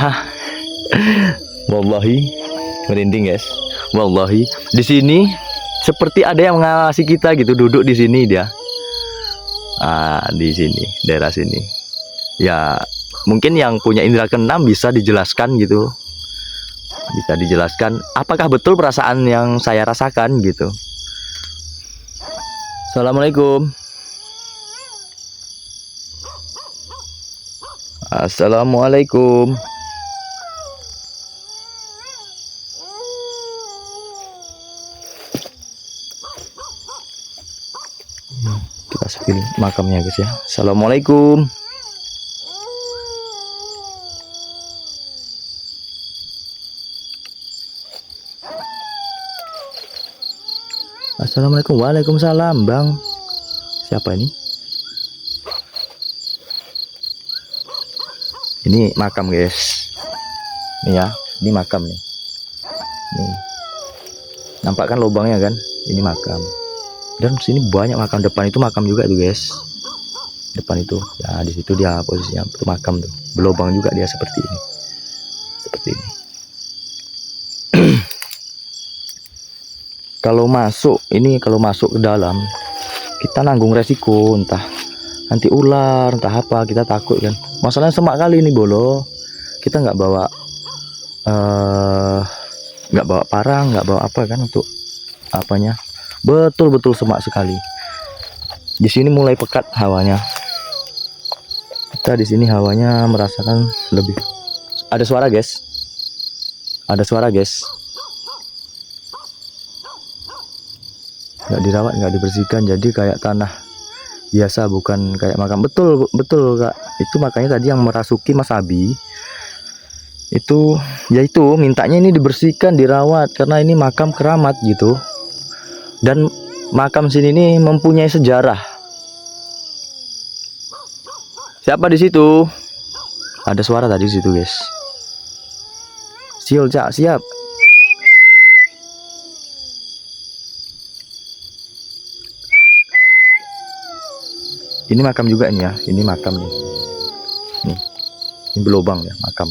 [SPEAKER 1] Wallahi merinding guys. Wallahi di sini seperti ada yang mengawasi kita gitu, duduk di sini dia. Di sini, daerah sini. Ya, mungkin yang punya indera keenam bisa dijelaskan gitu. Bisa dijelaskan apakah betul perasaan yang saya rasakan gitu. Assalamualaikum. Assalamualaikum. Kita spill makamnya guys ya. Assalamualaikum. Assalamualaikum. Waalaikumsalam Bang. Siapa ini? Ini makam guys. Nih ya, ini makam nih. Nih. Nampak kan lubangnya kan? Ini makam. Dan sini banyak makam, depan itu makam juga tuh guys. Depan itu. Ya di situ dia posisinya, itu makam tuh. Berlubang juga dia seperti ini. Seperti ini. Kalau masuk ke dalam, kita nanggung resiko, entah nanti ular, entah apa, kita takut kan. Masalahnya semak kali ini bolo, kita nggak bawa parang, nggak bawa apa kan untuk apanya. Betul-betul semak sekali. Di sini mulai pekat hawanya. Kita di sini hawanya merasakan lebih. Ada suara guys. Ada suara guys. Nggak dirawat, nggak dibersihkan, jadi kayak tanah biasa, bukan kayak makam. Betul kak, itu makanya tadi yang merasuki Mas Abi itu, yaitu mintanya ini dibersihkan, dirawat, karena ini makam keramat gitu. Dan makam sini ini mempunyai sejarah. Siapa di situ? Ada suara tadi di situ guys. Siul cak, siap. Ini makam juga nih ya, ini makam nih. Nih, ini berlubang ya, makam.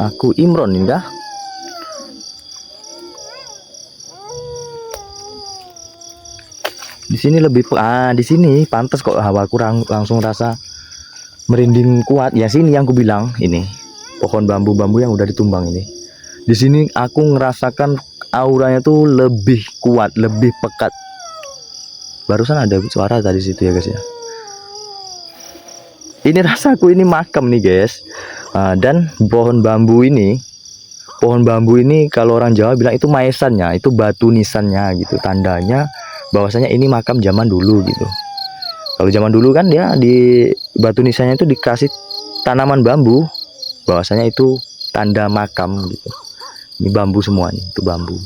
[SPEAKER 1] Aku Imron ini dah. Di sini lebih di sini pantas kok hawa kurang, langsung rasa merinding kuat. Ya sini yang ku bilang ini pohon bambu-bambu yang udah ditumbang ini. Di sini aku ngerasakan auranya tuh lebih kuat, lebih pekat. Barusan ada suara tadi situ ya guys ya. Ini rasaku ini makam nih guys. Dan pohon bambu ini kalau orang Jawa bilang itu maesannya, itu batu nisannya gitu, tandanya bahwasanya ini makam zaman dulu gitu. Kalau zaman dulu kan dia di batu nisannya itu dikasih tanaman bambu, bahwasanya itu tanda makam gitu. Ini bambu semua nih, itu bambu.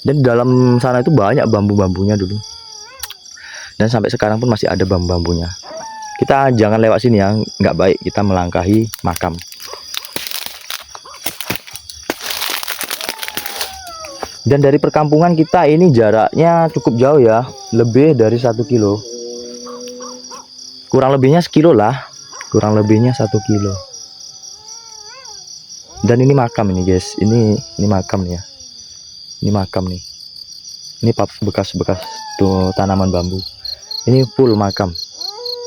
[SPEAKER 3] Dan di dalam sana itu banyak bambu-bambunya dulu. Dan sampai sekarang pun masih ada bambu-bambunya. Kita jangan lewat sini ya, nggak baik kita melangkahi makam. Dan dari perkampungan kita ini jaraknya cukup jauh ya, lebih dari 1 kilo. Kurang lebihnya sekilo lah, kurang lebihnya 1 kilo. Dan ini makam ini guys, ini makam nih ya, ini makam nih. Ini bekas-bekas tuh tanaman bambu. Ini full makam.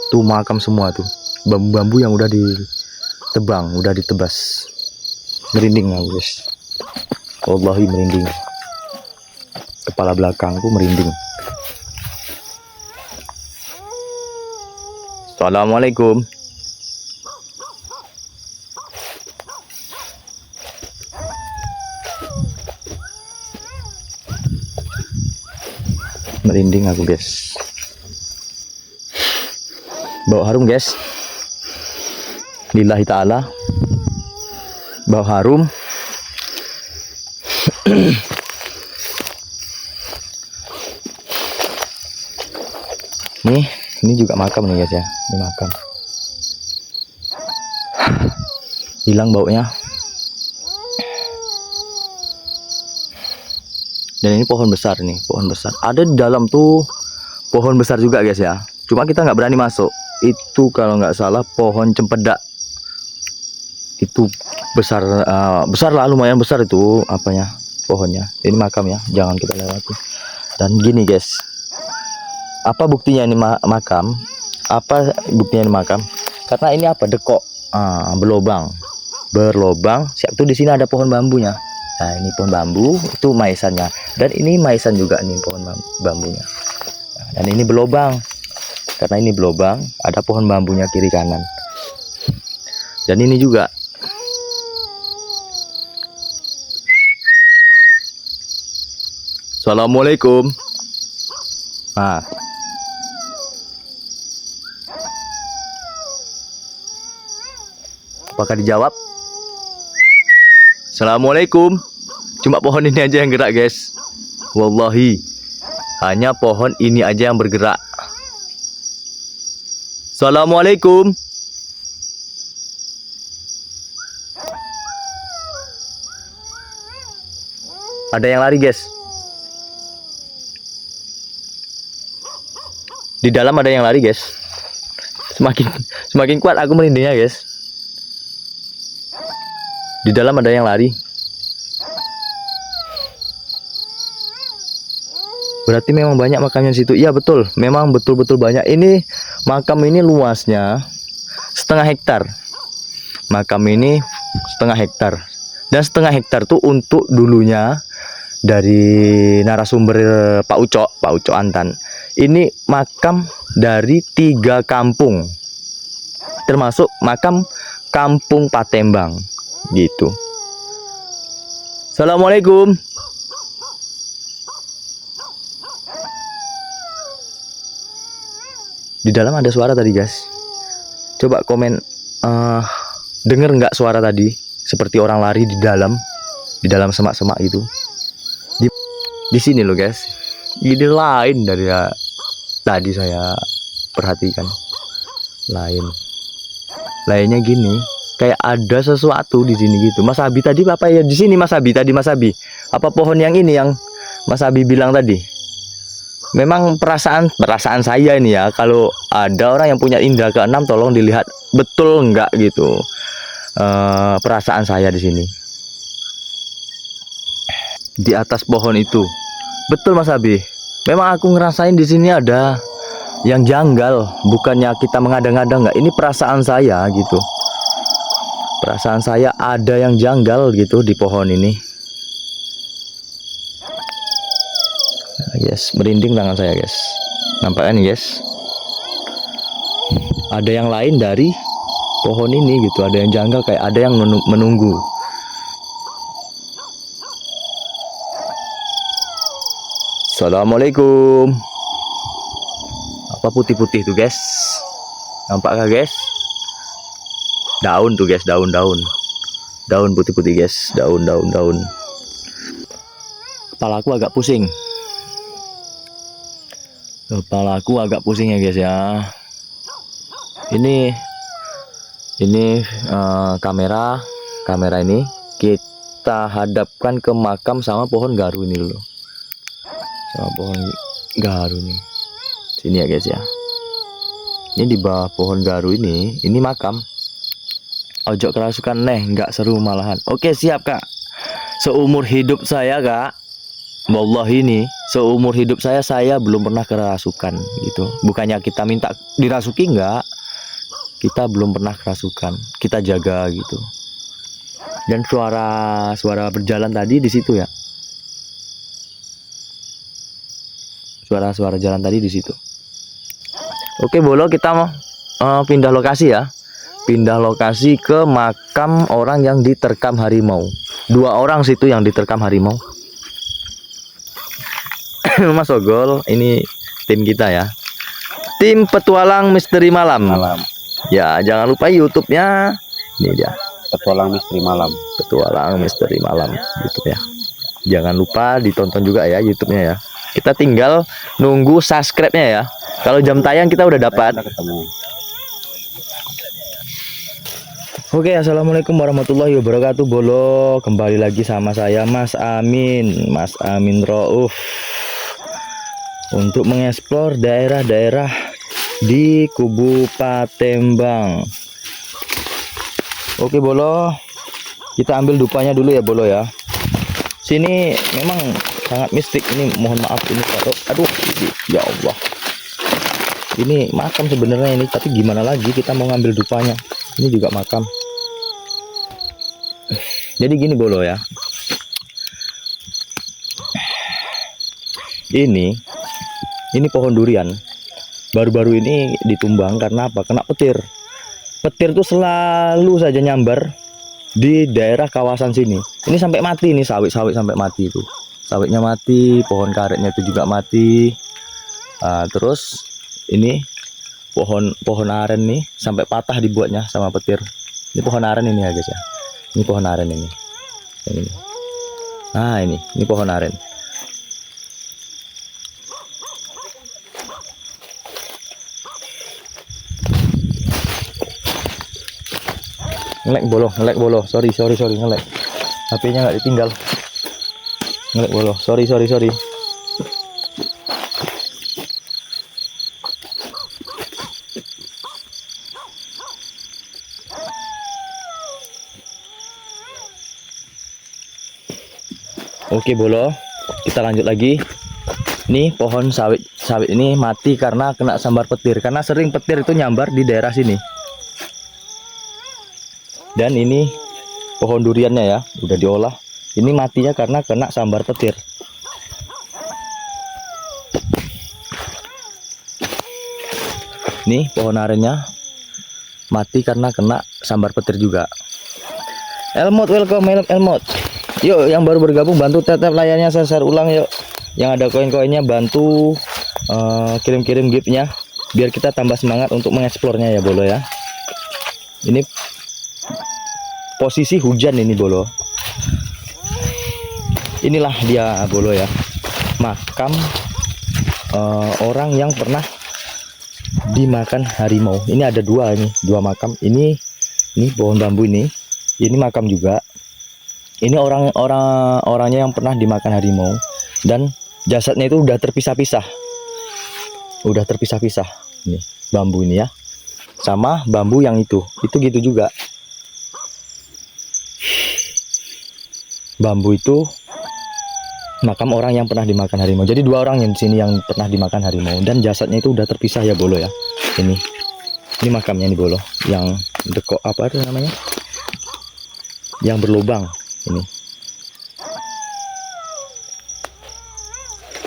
[SPEAKER 3] Tuh makam semua tuh. Bambu-bambu yang udah ditebang, udah ditebas. Merinding aku guys. Wallahi merinding. Kepala belakangku merinding. Assalamualaikum. Merinding aku guys. Bau harum guys. Lillahi ta'ala. Bau harum. Ini juga makam nih guys ya. Ini makam. Hilang baunya. Dan ini pohon besar nih, pohon besar. Ada di dalam tuh pohon besar juga guys ya. Cuma kita nggak berani masuk. Itu kalau nggak salah pohon cempedak. Itu besar, besar lah, lumayan besar itu apanya pohonnya. Ini makam ya, jangan kita lewati. Dan gini guys, apa buktinya ini makam? Apa buktinya ini makam? Karena ini apa, dekok, berlobang. Siap tuh di sini ada pohon bambunya. Nah ini pohon bambu, itu maisannya. Dan ini maisan juga nih pohon bambunya. Nah, dan ini berlobang. Karena ini berlobang, ada pohon bambunya kiri kanan. Dan ini juga. Assalamualaikum. Nah. Apakah dijawab? Assalamualaikum. Cuma pohon ini aja yang gerak guys. Wallahi, hanya pohon ini aja yang bergerak. Assalamualaikum. Ada yang lari guys. Di dalam ada yang lari guys. Semakin kuat aku merindingnya guys. Di dalam ada yang lari. Berarti memang banyak makamnya di situ. Iya betul, memang betul-betul banyak. Ini makam ini luasnya setengah hektar. Makam ini setengah hektar. Dan setengah hektar tuh untuk dulunya dari narasumber Pak Ucok Antan. Ini makam dari 3 kampung. Termasuk makam Kampung Patembang gitu. Assalamualaikum. Di dalam ada suara tadi guys. Coba komen, denger nggak suara tadi? Seperti orang lari di dalam semak-semak itu. Di sini loh guys. Ini lain dari tadi saya perhatikan. Lainnya gini, kayak ada sesuatu di sini gitu. Mas Abi tadi apa ya di sini Mas Abi tadi Mas Abi? Apa pohon yang ini yang Mas Abi bilang tadi? Memang perasaan saya ini ya, kalau ada orang yang punya indera keenam tolong dilihat betul enggak gitu. Perasaan saya di sini. Di atas pohon itu. Betul Mas Abi. Memang aku ngerasain di sini ada yang janggal, bukannya kita mengada-ngada enggak. Ini perasaan saya gitu. Perasaan saya ada yang janggal gitu di pohon ini. Yes, merinding tangan saya guys. Nampaknya nih guys. Ada yang lain dari pohon ini gitu. Ada yang janggal, kayak ada yang menunggu. Assalamualaikum. Apa putih-putih tuh guys? Nampakkah guys? Daun tuh guys, daun putih-putih guys. Daun. kepalaku agak pusing. Kepalaku agak pusing ya guys ya. Ini kamera ini kita hadapkan ke makam sama pohon garu ini dulu. Sama pohon garu nih. Sini ya guys ya. Ini di bawah pohon garu ini makam. Ojo kerasukan neh, nggak seru malahan. Oke, siap Kak. Seumur hidup saya Kak, wallahi ini seumur hidup saya belum pernah kerasukan gitu. Bukannya kita minta dirasuki, enggak. Kita belum pernah kerasukan. Kita jaga gitu. Dan suara berjalan tadi di situ ya. Suara jalan tadi di situ. Oke, Bolo, kita mau pindah lokasi ya. Pindah lokasi ke makam orang yang diterkam harimau. 2 orang situ yang diterkam harimau. Mas Ogol, ini tim kita ya. Tim Petualang Misteri Malam. Ya, jangan lupa YouTube-nya. Ini dia.
[SPEAKER 4] Petualang Misteri Malam.
[SPEAKER 3] Petualang Misteri Malam YouTube ya. Jangan lupa ditonton juga ya YouTube-nya ya. Kita tinggal nunggu subscribe-nya ya. Kalau jam tayang kita udah dapat. Oke, assalamualaikum warahmatullahi wabarakatuh. Bolo, kembali lagi sama saya Mas Amin Rauf, untuk mengeksplor daerah-daerah di Kubu Patembang. Oke Bolo, kita ambil dupanya dulu ya Bolo ya. Sini memang sangat mistik. Ini mohon maaf ini, aduh ya Allah. Ini makam sebenarnya ini, tapi gimana lagi, kita mau ngambil dupanya. Ini juga makam. Jadi gini Bolo ya. Ini pohon durian. Baru-baru ini ditumbang karena apa? Kena petir. Petir tuh selalu saja nyambar di daerah kawasan sini. Ini sampai mati nih, sawit-sawit sampai mati itu. Sawitnya mati, pohon karetnya itu juga mati. Terus ini pohon aren nih sampai patah dibuatnya sama petir. Ini pohon aren ini ya guys ya. Ini pohon aren ini. Nah ini pohon aren. Ngelek bolo, sorry, ngelek. HP-nya nggak ditinggal. Ngelek bolo, sorry. Oke Bolo, kita lanjut lagi. Nih pohon sawit ini mati karena kena sambar petir. Karena sering petir itu nyambar di daerah sini. Dan ini pohon duriannya ya, udah diolah. Ini matinya karena kena sambar petir. Nih pohon arennya mati karena kena sambar petir juga. Elmot, welcome Elmot. Yuk yang baru bergabung bantu tap layarnya, share ulang yuk. Yang ada koin-koinnya bantu kirim-kirim gift-nya biar kita tambah semangat untuk mengeksplornya ya Bolo ya. Ini posisi hujan ini Bolo. Inilah dia Bolo ya, makam orang yang pernah dimakan harimau. Ini ada dua makam. Ini pohon bambu ini makam juga. Ini orangnya yang pernah dimakan harimau, dan jasadnya itu udah terpisah-pisah. Ini bambu ini ya, sama bambu yang itu gitu juga. Bambu itu makam orang yang pernah dimakan harimau. Jadi 2 orang yang di sini yang pernah dimakan harimau, dan jasadnya itu udah terpisah ya Bolo ya. Ini makamnya nih Bolo, yang dekok apa itu namanya? Yang berlubang ini.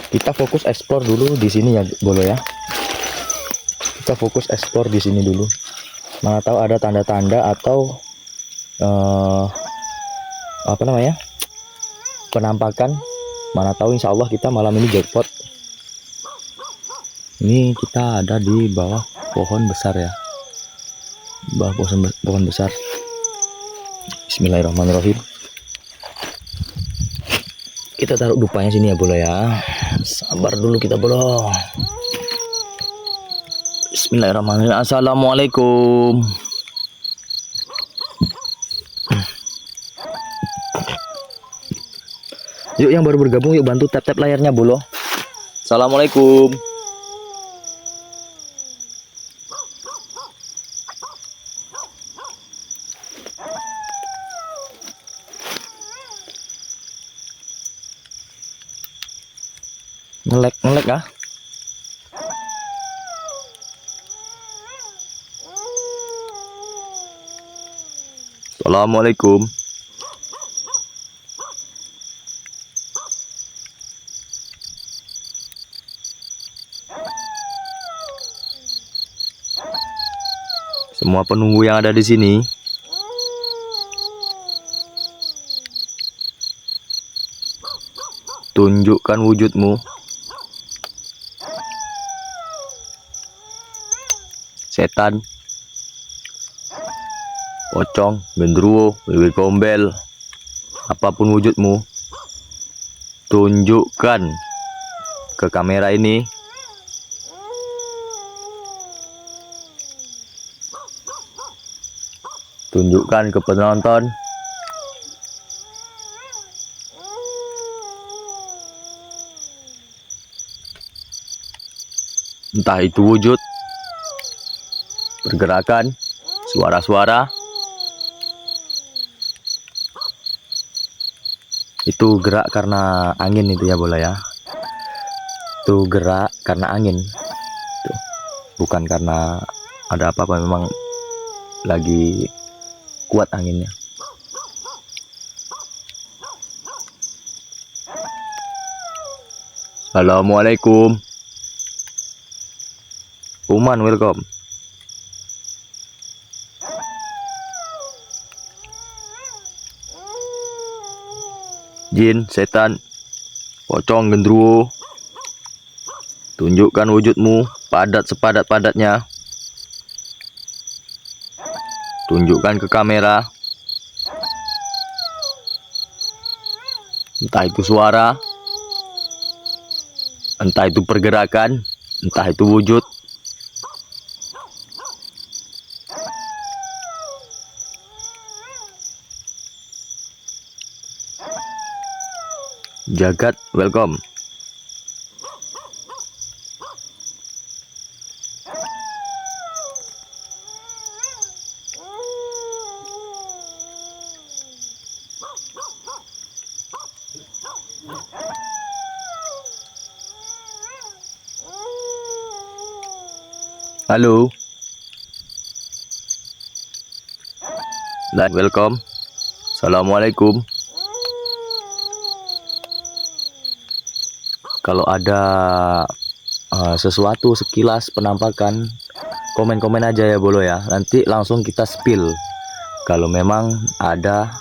[SPEAKER 3] Kita fokus eksplor dulu di sini ya Bolo ya. Kita fokus eksplor di sini dulu. Mana tahu ada tanda-tanda atau apa namanya? Penampakan. Mana tahu insya Allah kita malam ini jackpot. Ini kita ada di bawah pohon besar ya. Bawah pohon besar. Bismillahirrahmanirrahim.
[SPEAKER 1] Kita taruh dupanya sini ya bolo ya. Sabar dulu kita bolo. Bismillahirrahmanirrahim. Assalamualaikum. Yuk yang baru bergabung yuk bantu tap-tap layarnya bolo. Assalamualaikum. Ngelek ah. Assalamualaikum. Semua penunggu yang ada di sini, tunjukkan wujudmu. Setan, pocong, genderuwo, wiwir gombel, apapun wujudmu, tunjukkan ke kamera ini. Tunjukkan ke penonton. Entah itu wujud, pergerakan, suara-suara. Itu gerak karena angin itu ya bola ya. Itu gerak karena angin. Tuh. Bukan karena ada apa-apa, memang lagi kuat anginnya. Assalamualaikum. Uman, welcome. Jin, setan, pocong, genderuwo, tunjukkan wujudmu, padat sepadat-padatnya. Tunjukkan ke kamera. Entah itu suara, entah itu pergerakan, entah itu wujud. Jagat, welcome. Halo. Welcome. Assalamualaikum. Kalau ada sesuatu sekilas penampakan, komen-komen aja ya bolo ya. Nanti langsung kita spill. Kalau memang ada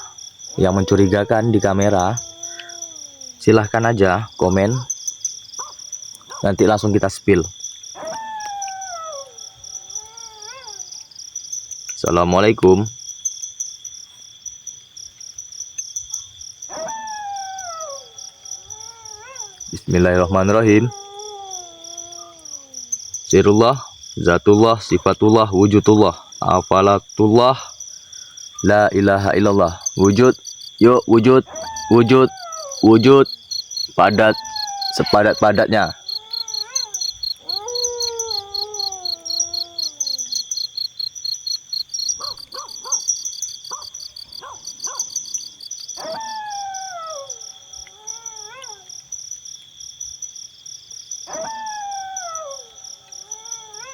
[SPEAKER 1] yang mencurigakan di kamera, silahkan aja komen. Nanti langsung kita spill. Assalamualaikum. Bismillahirrahmanirrahim. Sirullah, zatullah, sifatullah, wujudullah, afalatullah, la ilaha illallah. Wujud, yuk wujud, wujud, wujud, padat, sepadat-padatnya.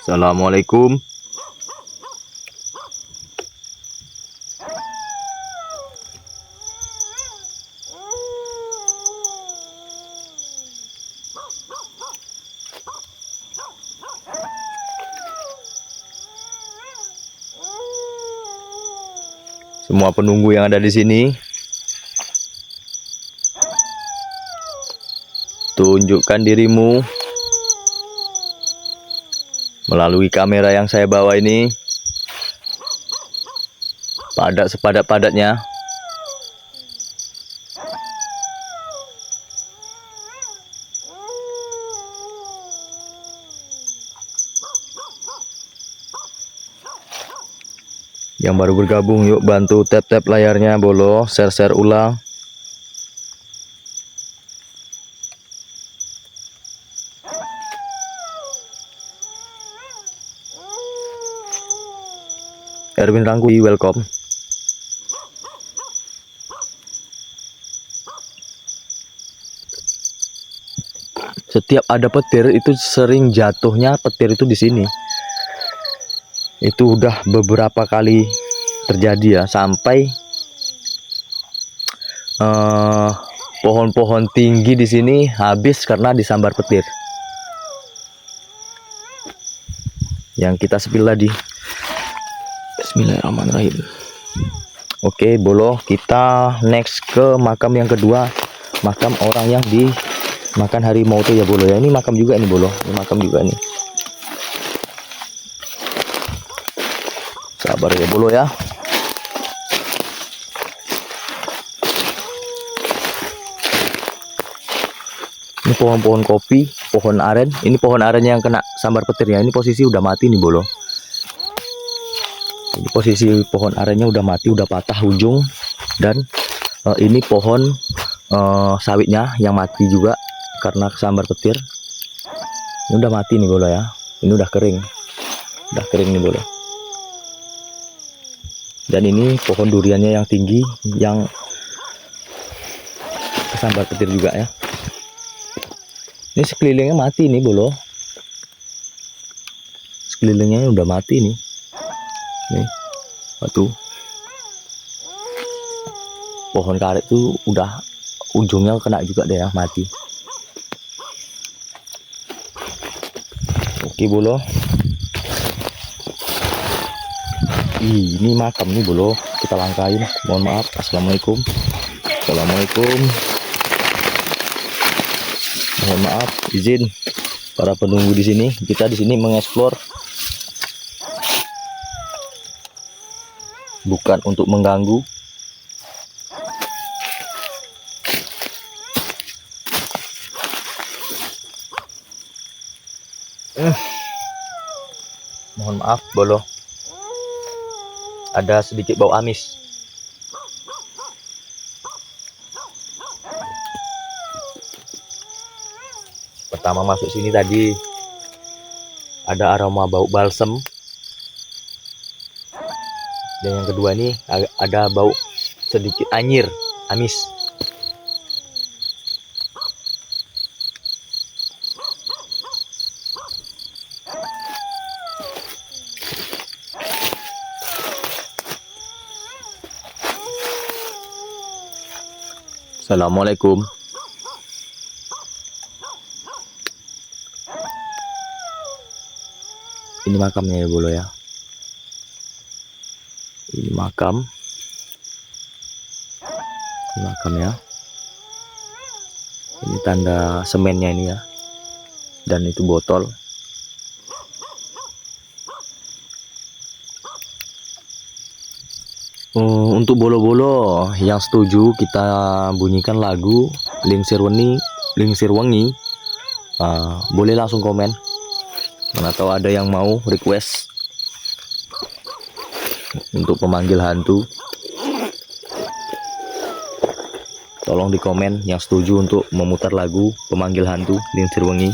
[SPEAKER 1] Assalamualaikum. Semua penunggu yang ada di sini, tunjukkan dirimu melalui kamera yang saya bawa ini, padat sepadat-padatnya. Yang baru bergabung, yuk bantu tap-tap layarnya Bolo, share-share ulang. Erwin Rangkuti, welcome. Setiap ada petir itu sering jatuhnya petir itu di sini. Itu udah beberapa kali terjadi ya, sampai pohon-pohon tinggi di sini habis karena disambar petir. Yang kita spill tadi. Bismillahirrahmanirrahim. Oke, Bolo, kita next ke makam yang kedua, makam orang yang dimakan harimau tuh ya Bolo ya. Ini makam juga ini Bolo, ini makam juga nih. Sabar ya Bolo ya. Ini pohon-pohon kopi, pohon aren. Ini pohon aren yang kena sambar petirnya. Ini posisi udah mati nih Bolo. Ini posisi pohon arennya udah mati, udah patah ujung. Dan ini pohon sawitnya yang mati juga karena kesambar petir. Ini udah mati nih Bolo ya. Ini udah kering. Udah kering nih Bolo. Dan ini pohon duriannya yang tinggi, yang kesambar petir juga ya. Ini sekelilingnya mati nih Bolo. Sekelilingnya udah mati nih. Nih, batu. Pohon karet tuh udah ujungnya kena juga deh ya, mati. Oke Bolo. Ini makam nih Bolo, kita langkahin. Mohon maaf. Assalamualaikum. Assalamualaikum. Mohon maaf, izin para penunggu di sini. Kita di sini mengeksplor, bukan untuk mengganggu. Mohon maaf Bolo, ada sedikit bau amis. Pertama masuk sini tadi ada aroma bau balsem. Dan yang kedua ini ada bau sedikit anyir, amis. Assalamualaikum. Ini makamnya ya Bolo ya. Ini makam. Ini makam ya. Ini tanda semennya ini ya. Dan itu botol. Untuk Bolo-bolo yang setuju kita bunyikan lagu Lingsir Wengi, boleh langsung komen. Atau ada yang mau request untuk pemanggil hantu, tolong di komen yang setuju untuk memutar lagu pemanggil hantu Lingsir Wengi.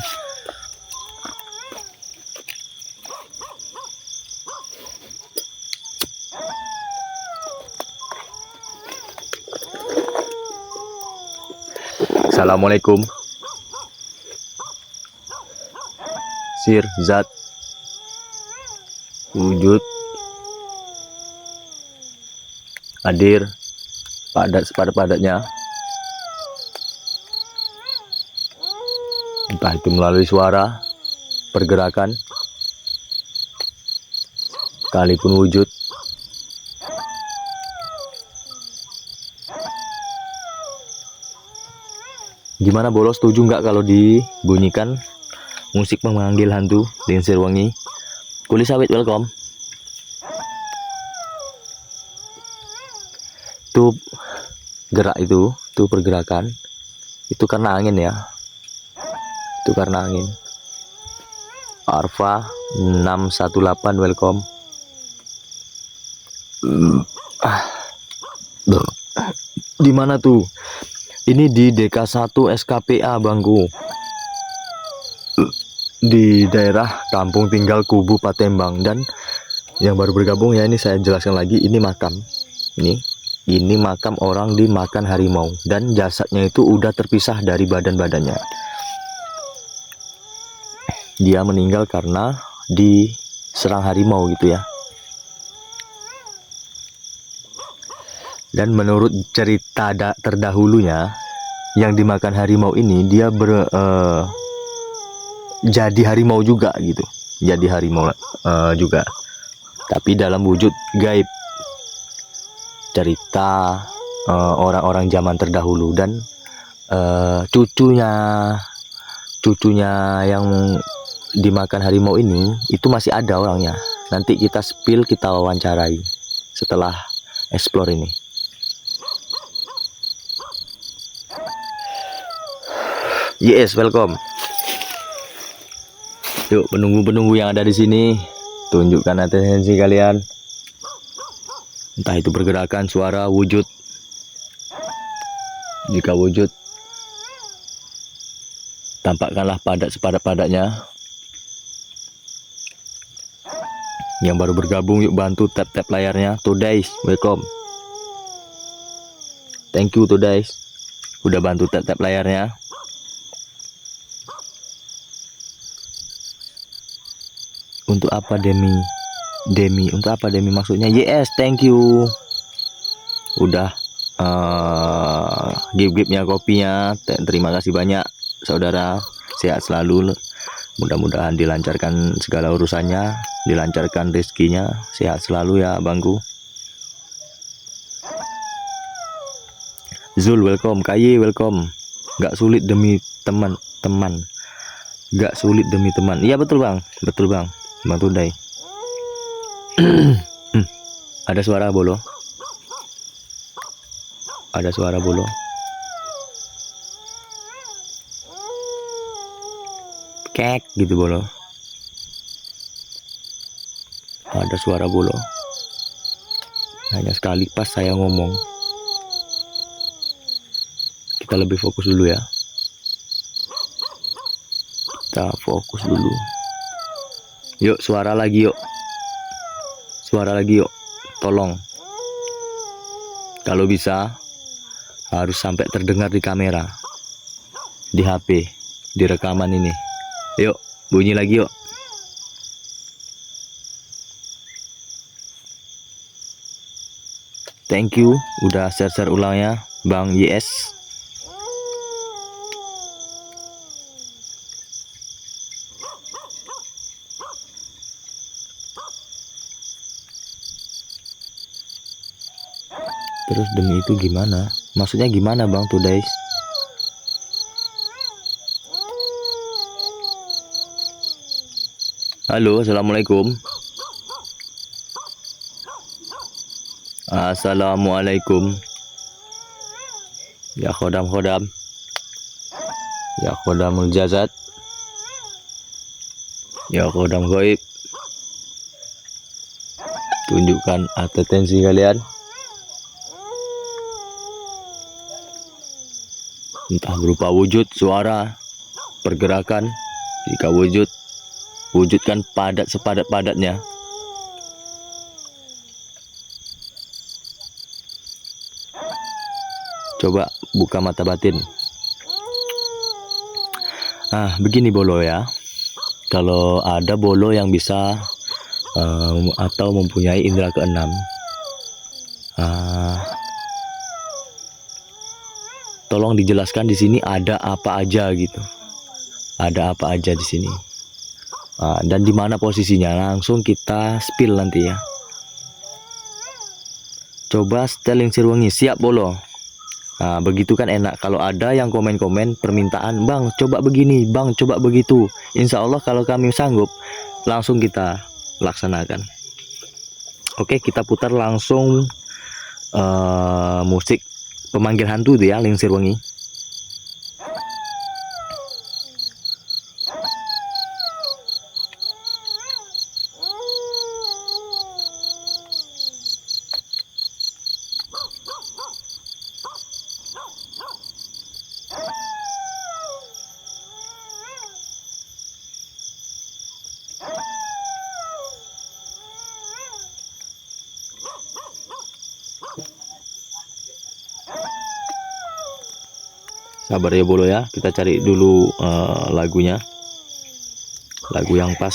[SPEAKER 1] Assalamualaikum. Sir, zat, wujud, hadir, padat sepadat-padatnya. Entah itu melalui suara, pergerakan, sekalipun wujud. Gimana Bolo, setuju nggak kalau dibunyikan musik memanggil hantu Lingsir Wengi? Kuli sawit, welcome. Tuh gerak itu, tuh pergerakan. Itu karena angin ya. Itu karena angin. Arfa 618, welcome.
[SPEAKER 3] Di mana tuh? Ini di DK1 SKPA Bangku. Di daerah Kampung Tinggal Kubu Patembang. Dan yang baru bergabung ya, ini saya jelaskan lagi, ini makam. Ini makam orang dimakan harimau dan jasadnya itu udah terpisah dari badan-badannya. Dia meninggal karena diserang harimau gitu ya. Dan menurut cerita terdahulunya, yang dimakan harimau ini dia jadi harimau juga gitu. Jadi harimau juga. Tapi dalam wujud gaib. Cerita orang-orang zaman terdahulu. Dan cucunya yang dimakan harimau ini itu masih ada orangnya. Nanti kita spill, kita wawancarai setelah explore ini. Yes, welcome. Yuk, penunggu-penunggu yang ada di sini, tunjukkan atensi kalian. Entah itu pergerakan, suara, wujud. Jika wujud, tampakkanlah padat sepadat-padatnya. Yang baru bergabung, yuk bantu tap-tap layarnya. Todays, welcome. Thank you Todays, udah bantu tap-tap layarnya. Untuk apa Demi? Untuk apa Demi maksudnya? Yes, thank you. Udah give-nya kopinya. Terima kasih banyak saudara. Sehat selalu. Mudah-mudahan dilancarkan segala urusannya, dilancarkan rezekinya. Sehat selalu ya Bangku. Zul welcome, Kaye welcome. Gak sulit demi teman-teman. Gak sulit demi teman. Iya betul bang, Bang Tudai. Ada suara bolo. Ada suara bolo. Kek gitu bolo. Ada suara bolo. Hanya sekali pas saya ngomong. Kita lebih fokus dulu ya. Kita fokus dulu. Yuk suara lagi yuk. Suara lagi yuk. Tolong. Kalau bisa harus sampai terdengar di kamera, di HP, di rekaman ini. Yuk, bunyi lagi yuk. Thank you udah share ulangnya Bang YS. Terus demi itu gimana? Maksudnya gimana Bang Tudais? Halo, assalamualaikum. Assalamualaikum. Ya khodam. Ya khodamul jazat. Ya khodam gaib. Tunjukkan atensi kalian. Entah berupa wujud, suara, pergerakan. Jika wujud, wujudkan padat sepadat-padatnya. Coba buka mata batin. Begini bolo ya. Kalau ada bolo yang bisa atau mempunyai indera keenam, tolong dijelaskan di sini ada apa aja gitu. Ada apa aja di sini. Dan di mana posisinya, langsung kita spill nanti ya. Coba seteling Sirwangi, siap bolo. Begitu kan enak. Kalau ada yang komen-komen permintaan, bang coba begini, bang coba begitu, insya Allah kalau kami sanggup langsung kita laksanakan. Oke, kita putar langsung musik pemanggil hantu itu ya, Lingsir Wengi. Sabar ya Bolo ya, kita cari dulu lagunya, lagu yang pas.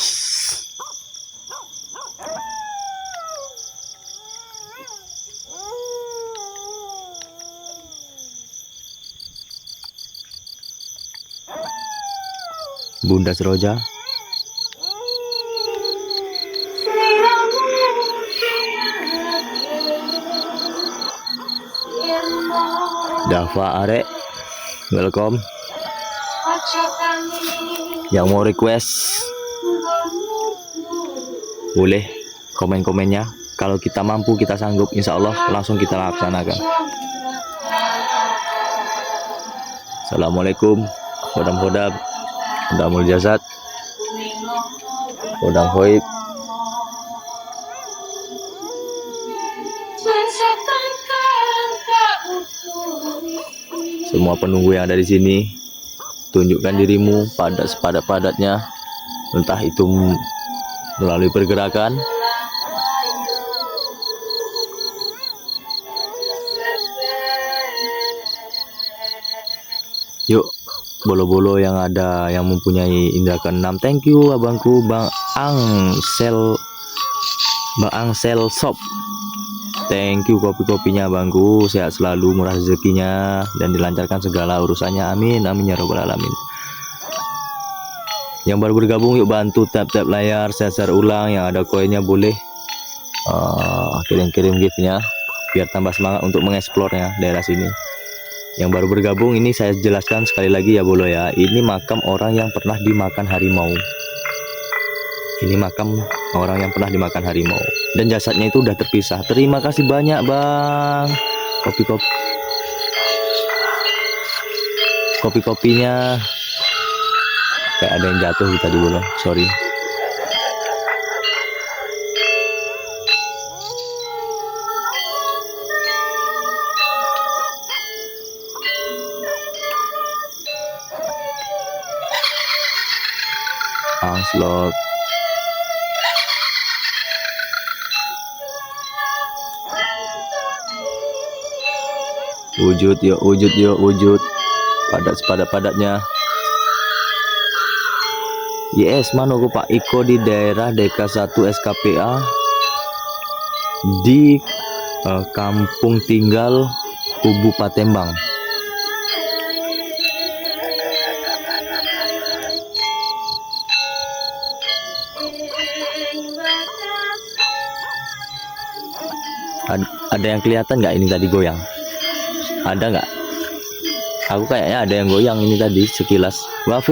[SPEAKER 3] Bunda Seroja. Dava Arek, welcome. Yang mau request boleh komen-komennya. Kalau kita mampu, kita sanggup, insya Allah langsung kita laksanakan. Assalamualaikum. Hodam-hodam, hodamul jasad, hodam hoib. Semua penunggu yang ada di sini, tunjukkan dirimu pada sepadat-padatnya, entah itu melalui pergerakan, yuk bolo-bolo yang ada yang mempunyai indra keenam. Thank you abangku Bang Angsel Shop. Thank you kopi-kopinya abangku, sehat selalu, murah rezekinya, dan dilancarkan segala urusannya, amin amin ya robbal alamin. Yang baru bergabung yuk bantu tap-tap layar, share ulang, yang ada koinnya boleh kirim-kirim giftnya biar tambah semangat untuk mengeksplornya daerah sini. Yang baru bergabung ini saya jelaskan sekali lagi ya Bolo ya, ini makam orang yang pernah dimakan harimau. Ini makam orang yang pernah dimakan harimau dan jasadnya itu udah terpisah. Terima kasih banyak Bang. Kopi-kopinya kayak ada yang jatuh tadi Bolo, sorry. Angslot. Wujud yuk, wujud. Padat sepadat-padatnya. Yes, manoku Pak Iko di daerah DK1 SKPA di kampung tinggal Kubu Patembang. Ada yang kelihatan nggak ini tadi goyang? Ada nggak? Aku kayaknya ada yang goyang ini tadi sekilas. Maaf.